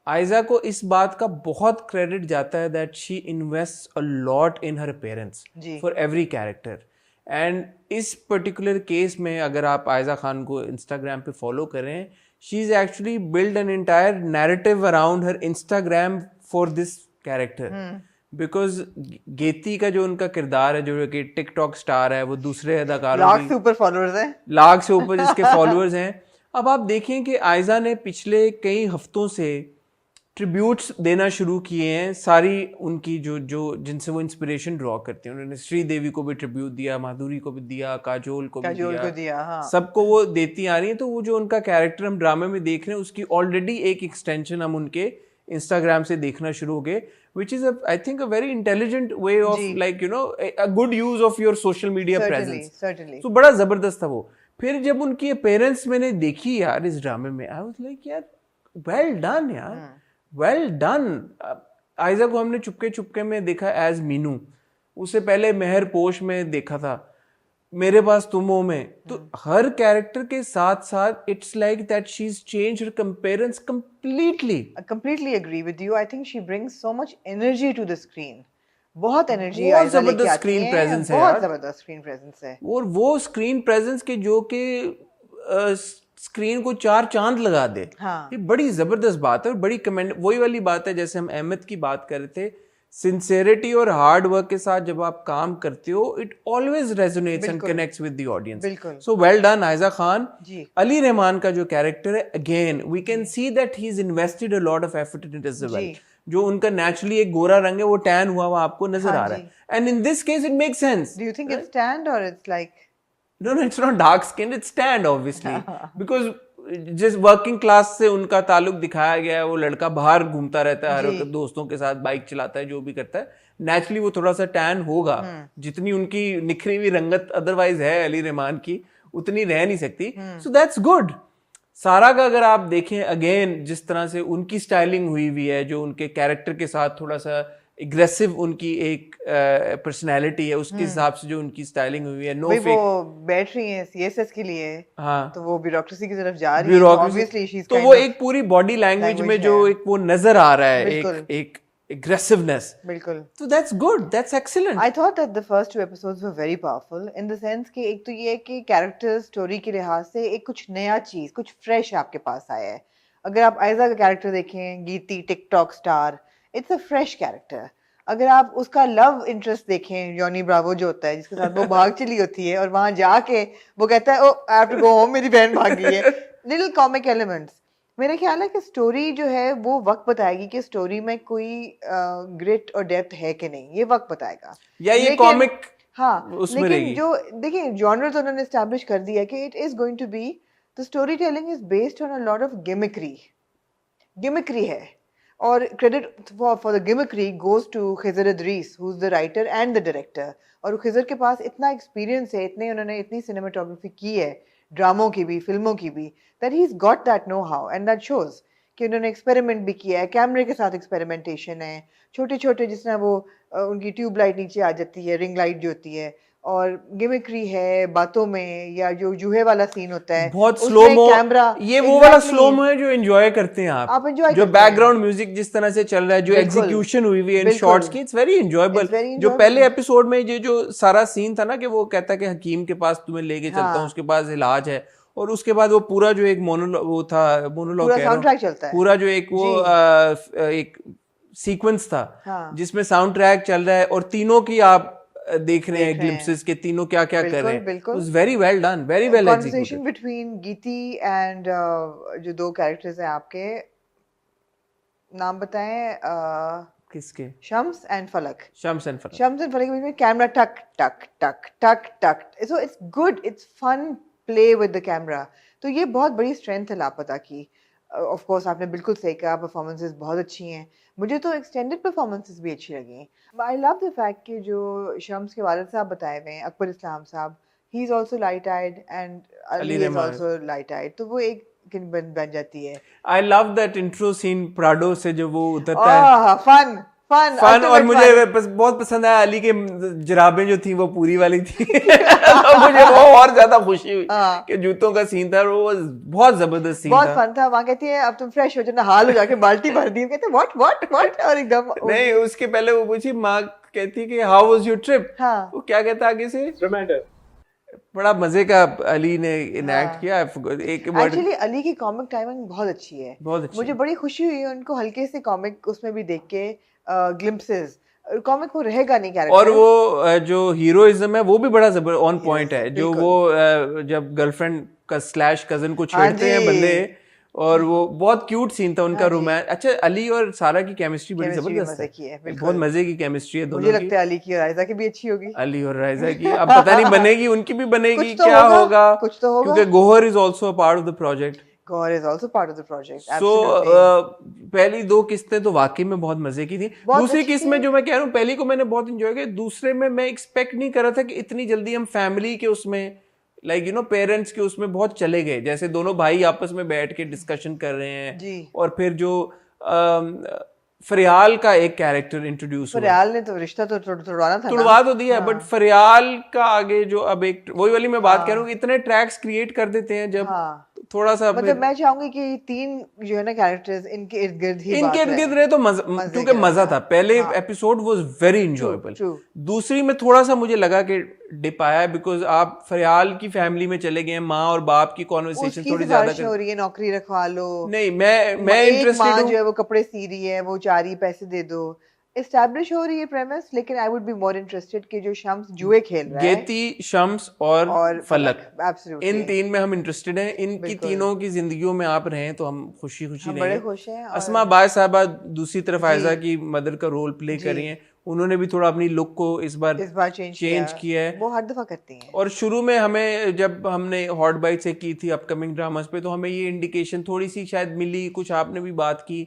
Ayeza को इस बात का बहुत क्रेडिट जाता है that she invests a lot in her appearance जी। For every character. एंड इस पर्टिकुलर केस में अगर आप आयजा खान को इंस्टाग्राम पे फॉलो करें, she is actually build an entire narrative around her Instagram for this character. Because Geeti का जो उनका किरदार है, जो कि टिकटॉक स्टार है, वो दूसरे अदाकारों लाख से ऊपर फॉलोअर्स हैं। लाख से ऊपर जिसके फॉलोअर्स हैं। अब आप देखें कि आयजा ने पिछले कई हफ्तों से ट्रिब्यूट्स देना शुरू किए हैं, सारी उनकी जो जिनसे वो इंस्पिरेशन ड्रॉ करते हैं। उन्होंने श्रीदेवी को भी ट्रिब्यूट दिया, माधुरी को भी दिया, काजोल को दिया, हाँ। सबको वो देती आ रही हैं। तो वो जो उनका कैरेक्टर हम ड्रामे में देख रहे हैं, उसकी ऑलरेडी एक एक्सटेंशन हम उनके इंस्टाग्राम से देखना शुरू हो गए, which is I think a very intelligent way of like a good use of your social media presence. Certainly. तो बड़ा जबरदस्त था वो। फिर जब उनकी अपीयरेंस मैंने देखी यार इस ड्रामे में, आई वाज लाइक यार वेल डन यार, वेल डन। आयजा को हमने चुपके चुपके में देखा एज मीनू, उससे पहले मेहर पोश में देखा था, मेरे पास तुम हो में। तो हर कैरेक्टर के साथ साथ it's like that she is changed her appearance completely. I completely agree with you. I think she brings so much energy to the screen. बहुत एनर्जी बहुत आयजा लेके जबरदस्त आती स्क्रीन है, प्रेजेंस है बहुत यार। जबरदस्त स्क्रीन प्रेजेंस है। और वो स्क्रीन प्रेजेंस के जो कि स्क्रीन को 4 चांद लगा दे। हाँ। ये बड़ी जबरदस्त बात है और बड़ी कमेंड, वही वाली बात है जैसे हम अहमद की बात कर रहे थे, सिंसेरिटी और हार्ड वर्क के साथ जब आप काम करते हो, it always resonates and connects with the audience. बिल्कुल। So well done Ayeza Khan ji. Ali Rahman का जो कैरेक्टर है, again we can see that he is invested a lot of effort in it as well. जो उनका नेचुरली एक गोरा रंग है वो टैन हुआ हुआ आपको नजर आ रहा है, and in this case it makes sense. Do you think it's tanned और it's like No, it's not dark skinned, it's tanned obviously. Because जिस वर्किंग क्लास से उनका ताल्लुक दिखाया गया है, वो लड़का बाहर घूमता रहता है, हर वक्त दोस्तों के साथ बाइक चलाता है, जो भी करता है, नेचुरली वो थोड़ा सा टैन होगा। जितनी उनकी निखरी हुई रंगत अदरवाइज है अली रहमान की, उतनी रह नहीं सकती। So that's good. सारा का अगर आप देखें अगेन, जिस तरह से उनकी स्टाइलिंग हुई हुई है, जो उनके कैरेक्टर के साथ थोड़ा सा एग्रेसिव उनकी एक पर्सनैलिटी है, उसके हिसाब से जो उनकी स्टाइलिंग हुई है, नो फेक। वो बैठ रही है सीएसएस के लिए, हाँ, तो वो ब्यूरोक्रेसी की तरफ जा रही है, ऑब्वियसली शी इज तो वो एक पूरी बॉडी लैंग्वेज में जो एक वो नजर आ रहा है, एक एग्रेसिवनेस। बिल्कुल। So that's good, that's excellent. I thought that the first 2 episodes were very powerful in the sense कि एक तो ये है कि कैरेक्टर स्टोरी के लिहाज से एक कुछ नया चीज, कुछ फ्रेश आपके पास आया है। अगर आप आयजा का कैरेक्टर देखें, Geeti TikTok star, it's a fresh character. अगर आप उसका लव इंटरेस्ट देखें, जॉनी ब्रावो जो होता है, जिसके साथ वो भाग चली होती है और वहां जाके वो कहता है, oh I have to go home, मेरी बहन भाग गई है। Little comic elements. मेरा ख्याल है कि स्टोरी जो है वो वक्त बताएगी कि स्टोरी में कोई ग्रिट और डेप्थ है कि नहीं, ये वक्त बताएगा। या ये कॉमिक हाँ, उसमें लेकिन रहेगी। जो देखिए जॉनर तो उन्होंने एस्टैब्लिश कर दिया कि it is going to be, the story telling is based on a lot of gimmickry है, और credit for the gimmickry goes to Khizar Idrees, who is the writer and the director. और खिजर के पास इतना एक्सपीरियंस है, उन्होंने इतनी सिनेमाटोग्राफी की है, ड्रामों की भी, फिल्मों की भी, that he's got that know-how and that shows कि उन्होंने एक्सपेरिमेंट भी किया है, कैमरे के साथ एक्सपेरिमेंटेशन है, छोटे छोटे जिस तरह वो उनकी ट्यूब लाइट नीचे आ जाती है, रिंग लाइट जो होती है, और गिमिक्री है बातों में, या जो जूहे वाला सीन होता है बहुत स्लो मो, कैमरा, ये वो वाला स्लो मो है जो एंजॉय करते हैं आप enjoy जो बैकग्राउंड म्यूजिक जिस तरह से चल रहा है, जो एग्जीक्यूशन हुई हुई है इन शॉट्स की, इट्स वेरी एंजॉयबल। जो पहले एपिसोड में ये जो सारा सीन था ना कि वो कहता है कि हकीम के पास तुम्हें लेके चलता हूँ, उसके पास इलाज है, और उसके बाद वो पूरा जो एक मोनोलॉग साउंड चलता है, पूरा जो एक वो एक सीक्वेंस था जिसमें साउंड ट्रैक चल रहा है और तीनों की आप देख रहे हैं ग्लिम्पसेस के, तीनों क्या क्या कर रहे हैं। Was very well done, very well executed. Conversation between Geeti and जो 2 कैरेक्टर्स हैं आपके, नाम बताएं किसके? शम्स एंड फलक। शम्स एंड फलक के बीच में कैमरा टक टक टक टक टक, so it's good, it's fun play with the camera. तो ये बहुत बड़ी स्ट्रेंथ है लापता की। ऑफ कोर्स आपने बिल्कुल सही कहा, परफॉर्मेंसेस बहुत अच्छी हैं, मुझे तो एक्सटेंडेड परफॉर्मेंसेस भी अच्छी लगी। आई लव द फैक्ट कि जो शम्स के वालिद साहब बताए हुए हैं, अकबर इस्लाम साहब, he is also light eyed and Ali is also light eyed, तो वो एक बन जाती है। I love that intro scene Prado से जो वो उतरता है, फन और मुझे बहुत पसंद आया अली के जराबें जो थी वो पूरी वाली थी। तो मुझे वो और ज्यादा खुशी हुई कि जूतों का सीन था, और वो बहुत जबरदस्त सीन था, बहुत फन था। वहाँ कहती है अब तुम फ्रेश हो जाना, हाल हो जाके बाल्टी भर दी, कहते व्हाट और एकदम नहीं, उसके पहले वो पूछी, माँ कहती कि हाउ वाज योर ट्रिप, वो क्या कहता आगे से, बड़ा मजे का अली ने इनैक्ट किया। एक एक्चुअली अली की कॉमिक टाइमिंग बहुत अच्छी है, बहुत अच्छी। मुझे बड़ी खुशी हुई उनको हल्के से कॉमिक उसमें भी देख के, ग्लिम्पसेस, कॉमिक वो रहेगा नहीं कैरेक्टर, और वो जो हीरोइज्म है वो भी बड़ा जबर ऑन पॉइंट है, जो वो जब गर्लफ्रेंड का स्लैश कजन को छेड़ते हैं बंदे, और वो बहुत क्यूट सीन था उनका रोमांस। अच्छा, अली और सारा की केमिस्ट्री बड़ी जबरदस्त है, बहुत मजे की केमिस्ट्री है दोनों की। मुझे लगता है अली की और राइजा की भी अच्छी होगी, अली और राइजा की अब पता नहीं बनेगी, उनकी भी बनेगी, क्या होगा, कुछ तो होगा, क्योंकि Gohar is also a part of the project. Gohar is also part of the project. So पहली 2 किस्तें तो वाकई में बहुत मजे की थी। दूसरी किस्त में जो मैं कह रहा हूँ, पहली को मैंने बहुत एंजॉय किया, दूसरे में मैं एक्सपेक्ट नहीं कर रहा था कि इतनी जल्दी हम फैमिली के उसमें लाइक यू नो पेरेंट्स के उसमें बहुत चले गए, जैसे दोनों भाई आपस में बैठ के डिस्कशन कर रहे हैं, और फिर जो फरियाल का एक कैरेक्टर इंट्रोड्यूस हुआ, फरियाल ने तो रिश्ता तो तुड़वाना था, तुड़वा तो दिया, बट फरियाल का आगे जो अब एक वही वाली मैं बात कर रहा हूँ, इतने ट्रैक्स क्रिएट कर देते हैं जब थोड़ा सा मतलब मैं चाहूंगी कि 3 जो है ना कैरेक्टर्स इनके इर्द गिर्द ही इनके इर्द गिर्द रहे तो क्योंकि मजा था। पहले episode was very enjoyable. true. दूसरी में थोड़ा सा मुझे लगा कि डिप आया, बिकॉज आप फरियाल की फैमिली में चले गए, माँ और बाप की कॉन्वर्सेशन थोड़ी ज्यादा हो रही है, नौकरी रखवा लो। नहीं, मैं एक इंटरेस्टेड माँ हूँ। जो है वो कपड़े सी रही है, वो 4 ही पैसे दे दो, एस्टैब्लिश हो रही है प्रेमिस, लेकिन I would be more interested कि जो शम्स जुए खेल रहा है, गेती, शम्स और फलक, एब्सोल्युटली इन 3 में हम इंटरेस्टेड हैं। इनकी बिल्कुल। तीनों की जिंदगियों में आप रहें तो हम खुशी हम बड़े खुश हैं। और असमा बाय साहबा दूसरी तरफ जी। आयजा की मदर का रोल प्ले कर रही हैं। उन्होंने भी थोड़ा अपनी लुक को इस बार चेंज किया है। वो हर दफा करती हैं। और शुरू में हमें, जब हमने हॉट बाइट से की थी अपकमिंग ड्रामास पे, तो हमें ये इंडिकेशन थोड़ी सी शायद मिली, कुछ आपने भी बात की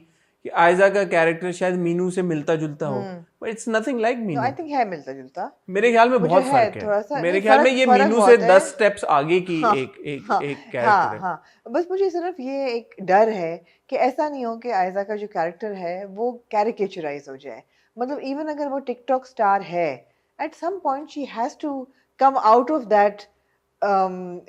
कि आयजा का कैरेक्टर शायद मीनू से मिलता जुलता हो, but it's nothing like Meenu. I think है मिलता जुलता, मेरे ख्याल में बहुत फर्क है। मेरे ख्याल में ये मीनू से 10 स्टेप्स आगे की एक कैरेक्टर है। हाँ, बस मुझे सिर्फ ये एक डर है कि ऐसा नहीं हो कि आयजा का जो कैरेक्टर है वो कैरिकेचराइज हो जाए। मतलब इवन अगर वो टिकटॉक स्टार है, at some point she has to come out of that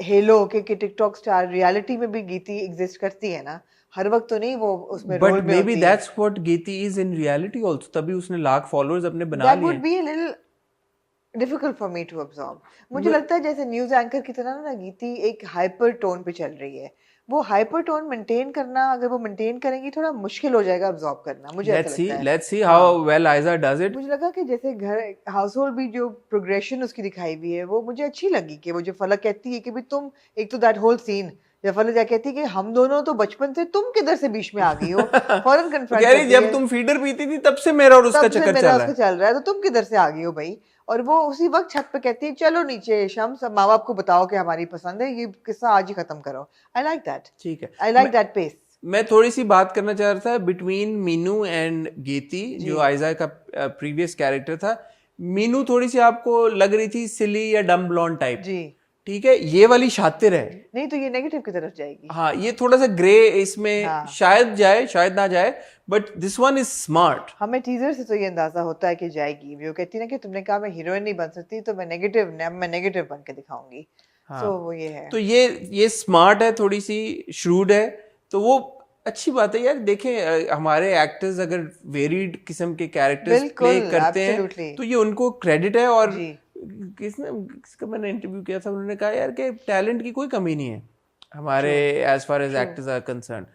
halo कि टिकटॉक स्टार रियलिटी में भी गीती एग्जिस्ट करती है ना, हर वक्त तो नहीं वो उसमें रोल में होती है। But maybe that's what Geeti is in reality also, तभी उसने लाख फॉलोअर्स अपने बना लिए। That would be a little difficult for me to absorb. मुझे लगता है जैसे न्यूज एंकर की तरह ना गीती एक हाइपर टोन पे चल रही है, वो हाइपर टोन मेंटेन करना, अगर वो मेंटेन करेंगी थोड़ा मुश्किल हो जाएगा अब्सॉर्ब करना, मुझे ऐसा लगता है। Let's see how well Ayeza does it. मुझे लगा कि जैसे घर हाउस होल्ड भी जो प्रोग्रेशन उसकी दिखाई हुई है वो मुझे अच्छी लगी, कि वो जो फलक कहती है कि भी तुम, एक तो दैट होल सीन जब फलक जा कहती है कि हम दोनों तो बचपन से, तुम किधर से बीच में आ गई हो, फौरन कन्फ्रंट करती है, जब तुम फीडर पीती थी तब से मेरा और उसका चक्कर चल रहा है, तो तुम किधर से आ गई हो भाई। और वो उसी वक्त छत पे कहती है चलो नीचे शम्स, माँ बाप को बताओ कि हमारी पसंद है, ये किस्सा आज ही खत्म करो। आई लाइक दैट, ठीक है, आई लाइक दैट पेस। मैं थोड़ी सी बात करना चाह रहा था बिटवीन मीनू एंड गीती, जो आयजा का प्रीवियस कैरेक्टर था। मीनू थोड़ी सी आपको लग रही थी सिली या डम ब्लॉन्ड टाइप, जी ठीक है, ये वाली शातिर है। नहीं तो ये नेगेटिव की तरफ जाएगी। हाँ, ये थोड़ा सा ग्रे इसमें शायद जाए, शायद ना जाए, but this one is smart. हमें टीजर से तो ये अंदाजा होता है कि जाएगी। वो कहती है ना कि तुमने कहा मैं हीरोइन नहीं बन सकती, तो मैं नेगेटिव बन के दिखाऊंगी। सो वो ये है, तो ये स्मार्ट है, थोड़ी सी श्रूड है, तो वो अच्छी बात है यार। देखें, हमारे एक्टर्स अगर वेरिड किस्म के कैरेक्टर्स प्ले करते हैं तो ये उनको क्रेडिट है। और किसका मैंने इंटरव्यू किया था, उन्होंने कहा यार कि टैलेंट की कोई कमी नहीं है हमारे, as far as actors are concern,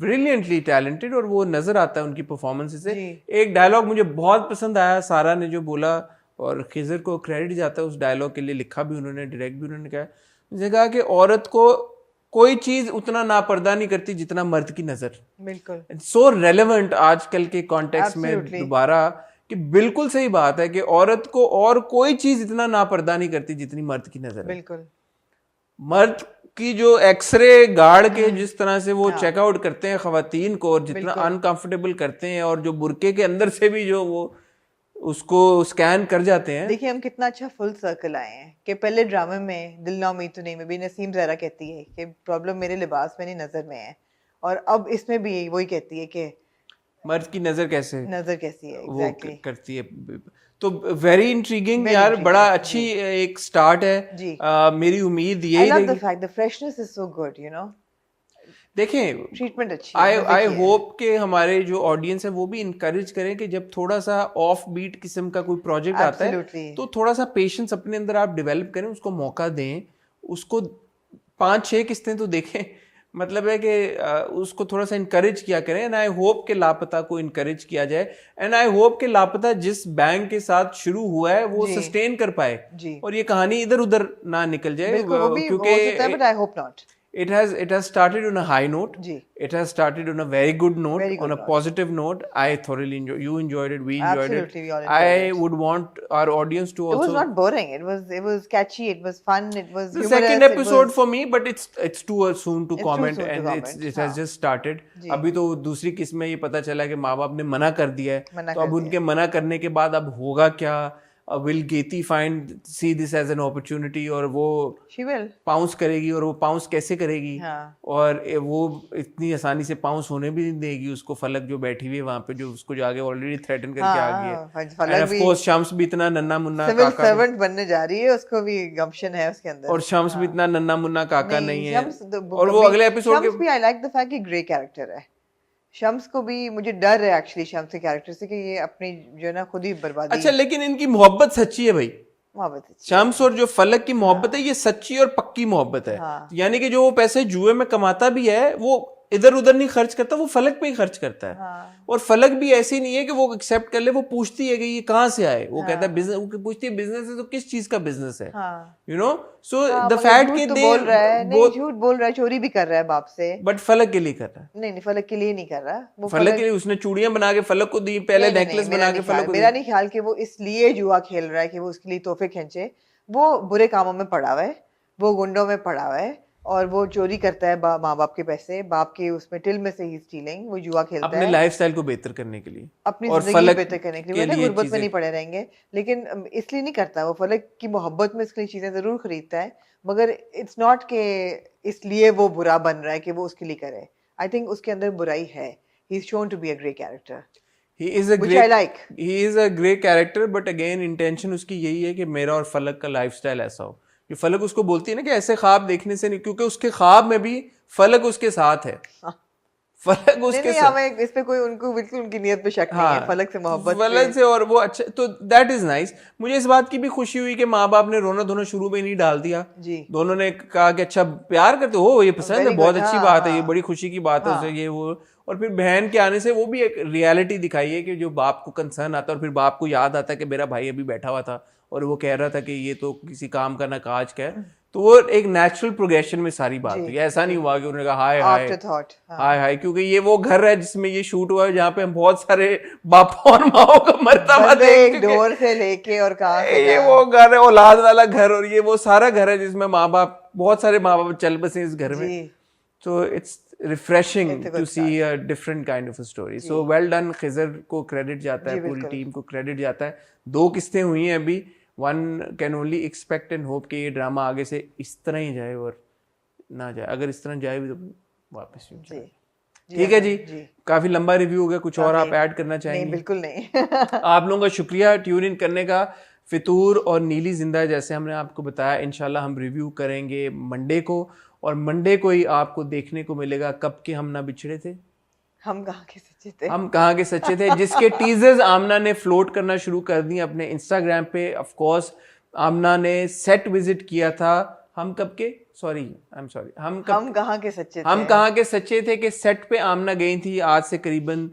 brilliantly talented, और वो नजर आता है उनकी परफॉर्मेंस से। एक डायलॉग मुझे बहुत पसंद आया, सारा ने जो बोला, और खिजर को क्रेडिट जाता है उस डायलॉग के लिए, लिखा भी उन्होंने, डायरेक्ट भी उन्होंने कहा। मुझे कहा कि औरत को कोई चीज उतना नापर्दा नहीं करती जितना मर्द की नजर। बिल्कुल सो रेलेवेंट आजकल के कॉन्टेक्स्ट में दोबारा, कि बिल्कुल सही बात है कि औरत को और कोई चीज इतना नापर्दा नहीं करती जितनी मर्द की नजर है। बिल्कुल मर्द की जो एक्सरे गाड़ के जिस तरह से वो चेकआउट करते हैं खवातीन को, और जितना अनकंफर्टेबल करते हैं, और जो बुरके के अंदर से भी जो वो उसको स्कैन कर जाते हैं। देखिए हम कितना अच्छा फुल सर्कल आए हैं कि पहले ड्रामे में दिल ना उम्मीद तो नहीं में भी नसीम ज़हरा कहती है कि प्रॉब्लम मेरे लिबास में नहीं नजर में है, और अब इसमें भी वही कहती है कि मर्द की नजर कैसी है, एग्जैक्टली करती है। तो वेरी इंट्रीगिंग यार, बड़ा अच्छी एक स्टार्ट है। मेरी उम्मीद यही है, the fact the freshness is so good, you know. देखें, ट्रीटमेंट अच्छी है। आई होप के हमारे जो ऑडियंस है वो भी इनकरेज करें कि जब थोड़ा सा ऑफ बीट किस्म का कोई प्रोजेक्ट आता है तो थोड़ा सा पेशेंस अपने अंदर आप डेवलप करें, उसको मौका दें, उसको 5-6 किस्तें तो देखें। मतलब है कि उसको थोड़ा सा इनकरेज किया करें। एंड आई होप के लापता को इनकरेज किया जाए, एंड आई होप के लापता जिस बैंक के साथ शुरू हुआ है वो सस्टेन कर पाए, और ये कहानी इधर उधर ना निकल जाए, क्योंकि it has started on a high note. It has started on a very good note, on a positive note. I thoroughly enjoyed it. We enjoyed it. We all enjoyed it. would want our audience to also. It was not boring. It was catchy. It was fun. It was the second episode for me, but it's too soon to comment, and it has just started. अभी तो दूसरी किस्म में ये पता चला कि माँ बाप ने मना कर दिया है, तो अब उनके मना करने के बाद अब होगा क्या, will Geeti find see this as an opportunity और वो शी विल पाउंस करेगी और वो पाउंस कैसे करेगी हाँ। और वो इतनी आसानी से पाउंस होने भी नहीं देगी उसको फलक जो बैठी हुई है वहां पे जो उसको जाके ऑलरेडी थ्रेटन करके आ गई है फलक एंड ऑफ कोर्स शम्स भी इतना नन्ना मुन्ना सिविल काका सर्वेंट बनने जा रही है, उसको भी गम्शन है उसके अंदर। और शम्स भी इतना नन्ना मुन्ना काका नहीं है शम्स और वो अगले एपिसोड शम्स भी आई लाइक द फैक्ट कि ग्रे कैरेक्टर है। शम्स को भी मुझे डर है एक्चुअली शम्स के कैरेक्टर से कि ये अपनी जो है ना खुद ही बर्बादी। अच्छा लेकिन इनकी मोहब्बत सच्ची है भाई, मोहब्बत है। शम्स और जो फलक की मोहब्बत है ये सच्ची और पक्की मोहब्बत है। हाँ। यानी कि जो वो पैसे जुए में कमाता भी है वो इधर उधर नहीं खर्च करता, वो फलक पे ही खर्च करता है। हाँ। और फलक भी ऐसी नहीं है कि वो एक्सेप्ट कर ले, वो पूछती है कि ये कहाँ से आए, वो कहता है बिजनेस, वो पूछती है बिजनेस है तो किस चीज का बिजनेस है, you know. So the fact कि बोल रहा है, नहीं झूठ बोल रहा है, चोरी भी कर रहा है बाप से, बट फलक के लिए कर रहा है। नहीं फलक के लिए नहीं कर रहा वो। फलक के लिए उसने चूड़ियां बना के फलक को दी, पहले नेकलेस बना के फलक को दी। मेरा नहीं ख्याल कि वो इसलिए जुआ खेल रहा है कि वो उसके लिए तोहफे खींचे। वो बुरे कामों में पड़ा हुआ है, वो गुंडों में पड़ा हुआ है और वो चोरी करता है माँ बाप के पैसे, बाप के उसमें टिल में से ही स्टीलिंग, वो जुआ खेलता है अपने लाइफस्टाइल को बेहतर करने के लिए, अपनी जिंदगी बेहतर करने के लिए। वो गुर्बत में नहीं पड़े रहेंगे, लेकिन इसलिए नहीं करता वो। फलक की मोहब्बत में इसके लिए चीजें जरूर खरीदता है, मगर इट्स नॉट के इसलिए वो बुरा बन रहा है कि वो उसके लिए करे। आई थिंक उसके अंदर बुराई है। He is shown to be a grey character. He is a Which great, I like. He is a great character, but again intention उसकी यही है कि मेरा और फलक का लाइफस्टाइल ऐसा हो। कि फलक उसको बोलती है ना कि ऐसे ख्वाब देखने से नहीं, क्योंकि उसके ख्वाब में भी फलक उसके साथ है। फलक उसके साथ, हमें इस पे कोई उनको बिल्कुल उनकी नियत पे शक नहीं है। फलक से मोहब्बत फलक से, और वो अच्छा, तो दैट इज नाइस। मुझे इस बात की भी खुशी हुई कि माँ बाप ने रोना धोना शुरू में नहीं डाल दिया जी। दोनों ने कहा कि अच्छा प्यार करते हो, ये पसंद है, बहुत अच्छी बात है, ये बड़ी खुशी की बात है उसे, ये वो। और फिर बहन के आने से वो भी एक रियलिटी दिखाई है कि जो बाप को कंसर्न आता है और फिर बाप को याद आता है कि मेरा भाई अभी बैठा हुआ था और वो कह रहा था कि ये तो किसी काम का ना काज का है। तो वो एक नेचुरल प्रोग्रेशन में सारी बात हुई। ऐसा नहीं हुआ कि उन्होंने कहा हाय हाय हाय हाय, क्योंकि ये वो घर है जिसमें ये शूट हुआ है जहाँ पे हम बहुत सारे बापों और माओ को मरता हुआ देख चुके हैं। डोर से लेके और कहाँ से ये वो घर है, औलाद वाला घर, और ये वो सारा घर है जिसमें माँ बाप, बहुत सारे माँ बाप चल बसे इस घर में। तो it's refreshing to see a different kind of a story. So well done, Khizar को क्रेडिट जाता है, पूरी टीम को क्रेडिट जाता है। 2 किस्तें हुई हैं अभी, one can only expect and hope कि ये ड्रामा आगे से इस तरह ही जाए और ना जाए। अगर इस तरह जाए भी तो वापस जाए। ठीक है जी, काफी लंबा रिव्यू हो गया, कुछ और आप ऐड करना चाहेंगे? नहीं, बिल्कुल नहीं। आप लोगों का शुक्रिया ट्यून इन करने का। फितूर और नीली जिंदा जैसे हमने आपको बताया, इंशाल्लाह हम रिव्यू करेंगे मंडे को, और मंडे को ही आपको देखने को मिलेगा कब के हम ना बिछड़े थे, हम कहाँ के सच्चे थे, हम कहाँ के सच्चे थे, जिसके टीजर्स आमना ने फ्लोट करना शुरू कर दिए अपने इंस्टाग्राम पे। ऑफ कोर्स आमना ने सेट विजिट किया था। हम कब के, सॉरी आई एम सॉरी, हम कहाँ के सच्चे थे, हम कहाँ के सच्चे थे कि सेट पे आमना गई थी आज से करीबन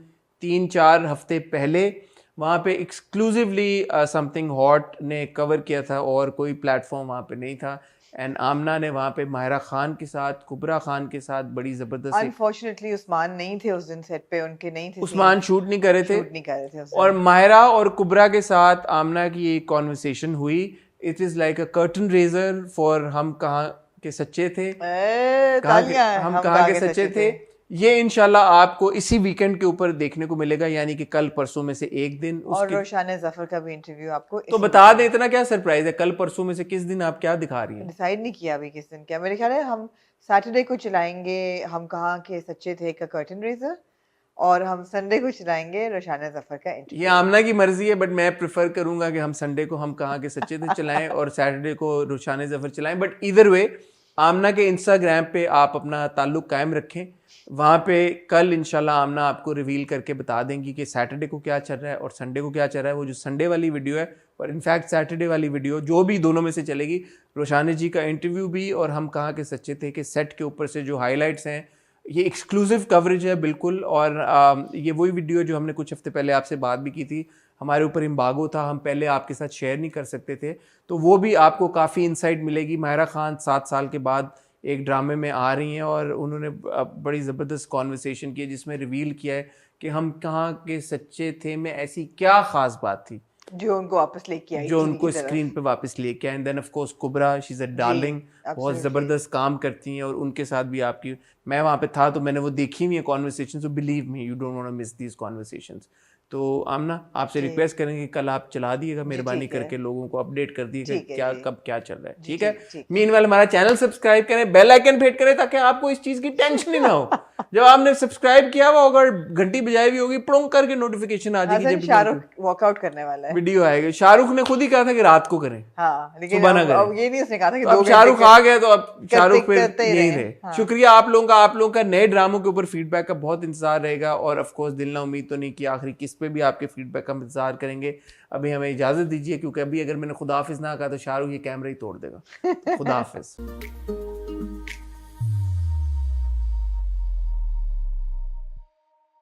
3-4 हफ्ते पहले। वहाँ पे एक्सक्लूसिवली समथिंग हॉट ने कवर किया था और कोई प्लेटफॉर्म वहाँ पे नहीं था। एंड आमना ने वहाँ पे माहिरा खान के साथ, कुबरा खान के साथ बड़ी जबरदस्त, अनफॉर्चुनेटली उस्मान नहीं थे उस दिन सेट पे, उनके नहीं थे, उस्मान शूट नहीं कर रहे थे उस और माहिरा और कुबरा के साथ आमना की एक कॉन्वर्सेशन हुई। It is like a curtain raiser for हम कहाँ के सच्चे थे, हम कहाँ के सच्चे थे। ये इंशाल्लाह आपको इसी वीकेंड के ऊपर देखने को मिलेगा, यानी कि कल परसों में से एक दिन। और रोशान जफर का भी इंटरव्यू आपको। तो बता दे, इतना क्या सरप्राइज है, कल परसों में से किस दिन आप क्या दिखा रही हैं? डिसाइड नहीं किया अभी किस दिन क्या। मेरे ख्याल है हम सैटरडे को चलाएंगे हम कहाँ के सच्चे थे का कर्टन रेजर, और हम संडे को चलाएंगे रोशान जफर का इंटरव्यू। ये आमना की मर्जी है, बट मैं प्रेफर करूंगा कि हम संडे को हम कहाँ के सच्चे थे चलाएं और सैटरडे को रोशान जफर चलाएं। बट ईदर वे आमना के इंस्टाग्राम पे आप अपना ताल्लुक कायम रखें। वहाँ पे कल इंशाल्लाह आमना आपको रिवील करके बता देंगी कि सैटरडे को क्या चल रहा है और संडे को क्या चल रहा है। वो जो संडे वाली वीडियो है और इनफैक्ट सैटरडे वाली वीडियो, जो भी दोनों में से चलेगी, रोशानी जी का इंटरव्यू भी और हम कहाँ के सच्चे थे के सेट के ऊपर से जो हाईलाइट्स हैं, ये एक्सक्लूसिव कवरेज है बिल्कुल। और ये वही वीडियो जो हमने कुछ हफ्ते पहले आपसे बात भी की थी, हमारे ऊपर इम्बागो था, हम पहले आपके साथ शेयर नहीं कर सकते थे, तो वो भी आपको काफ़ी इंसाइट मिलेगी। माहिरा खान 7 साल के बाद एक ड्रामे में आ रही हैं और उन्होंने बड़ी ज़बरदस्त कॉन्वर्सेशन की है जिसमें रिवील किया है कि हम कहाँ के सच्चे थे में ऐसी क्या ख़ास बात थी जो उनको वापस लेके आई, जो उनको स्क्रीन पे वापस लेके आए। And then of course Kubra, she is a darling, बहुत ज़बरदस्त काम करती हैं और उनके साथ भी आपकी, मैं वहाँ पे था तो मैंने वो देखी हुई है conversation, so believe me you don't want to miss these conversations. तो आमना आपसे रिक्वेस्ट करेंगे कल आप चला दिएगा मेहरबानी करके, लोगों को अपडेट कर दिएगा क्या कब क्या चल रहा है, ठीक है। मीनवाइल हमारा चैनल सब्सक्राइब करें, बेल आइकन हिट करें ताकि आपको इस चीज़ की टेंशन ही ना हो। जब आपने सब्सक्राइब किया हुआ होगा, घंटी बजाई हुई होगी, प्रोंग करके नोटिफिकेशन आ जाएगी जब शाहरुख वॉकआउट करने वाला है, वीडियो आएगी। शाहरुख ने खुद ही कहा था कि रात को करें, हाँ, लेकिन सुबह ना अब करें। ये नहीं उसने कहा था कि तो अब 2 शाहरुख आ गया तो अब शाहरुख पे करते ही यही रहे। रहे। शुक्रिया आप लोगों का नए ड्रामों के ऊपर फीडबैक का बहुत इंतजार रहेगा, और ऑफ कोर्स दिल ना उम्मीद तो नहीं कि आखिरी किस पे भी आपके फीडबैक का इंतजार करेंगे। अभी हमें इजाजत दीजिए, क्योंकि अभी अगर मैंने खुदा हाफिज ना कहा तो शाहरुख ये कैमरा ही तोड़ देगा। खुदा हाफिज।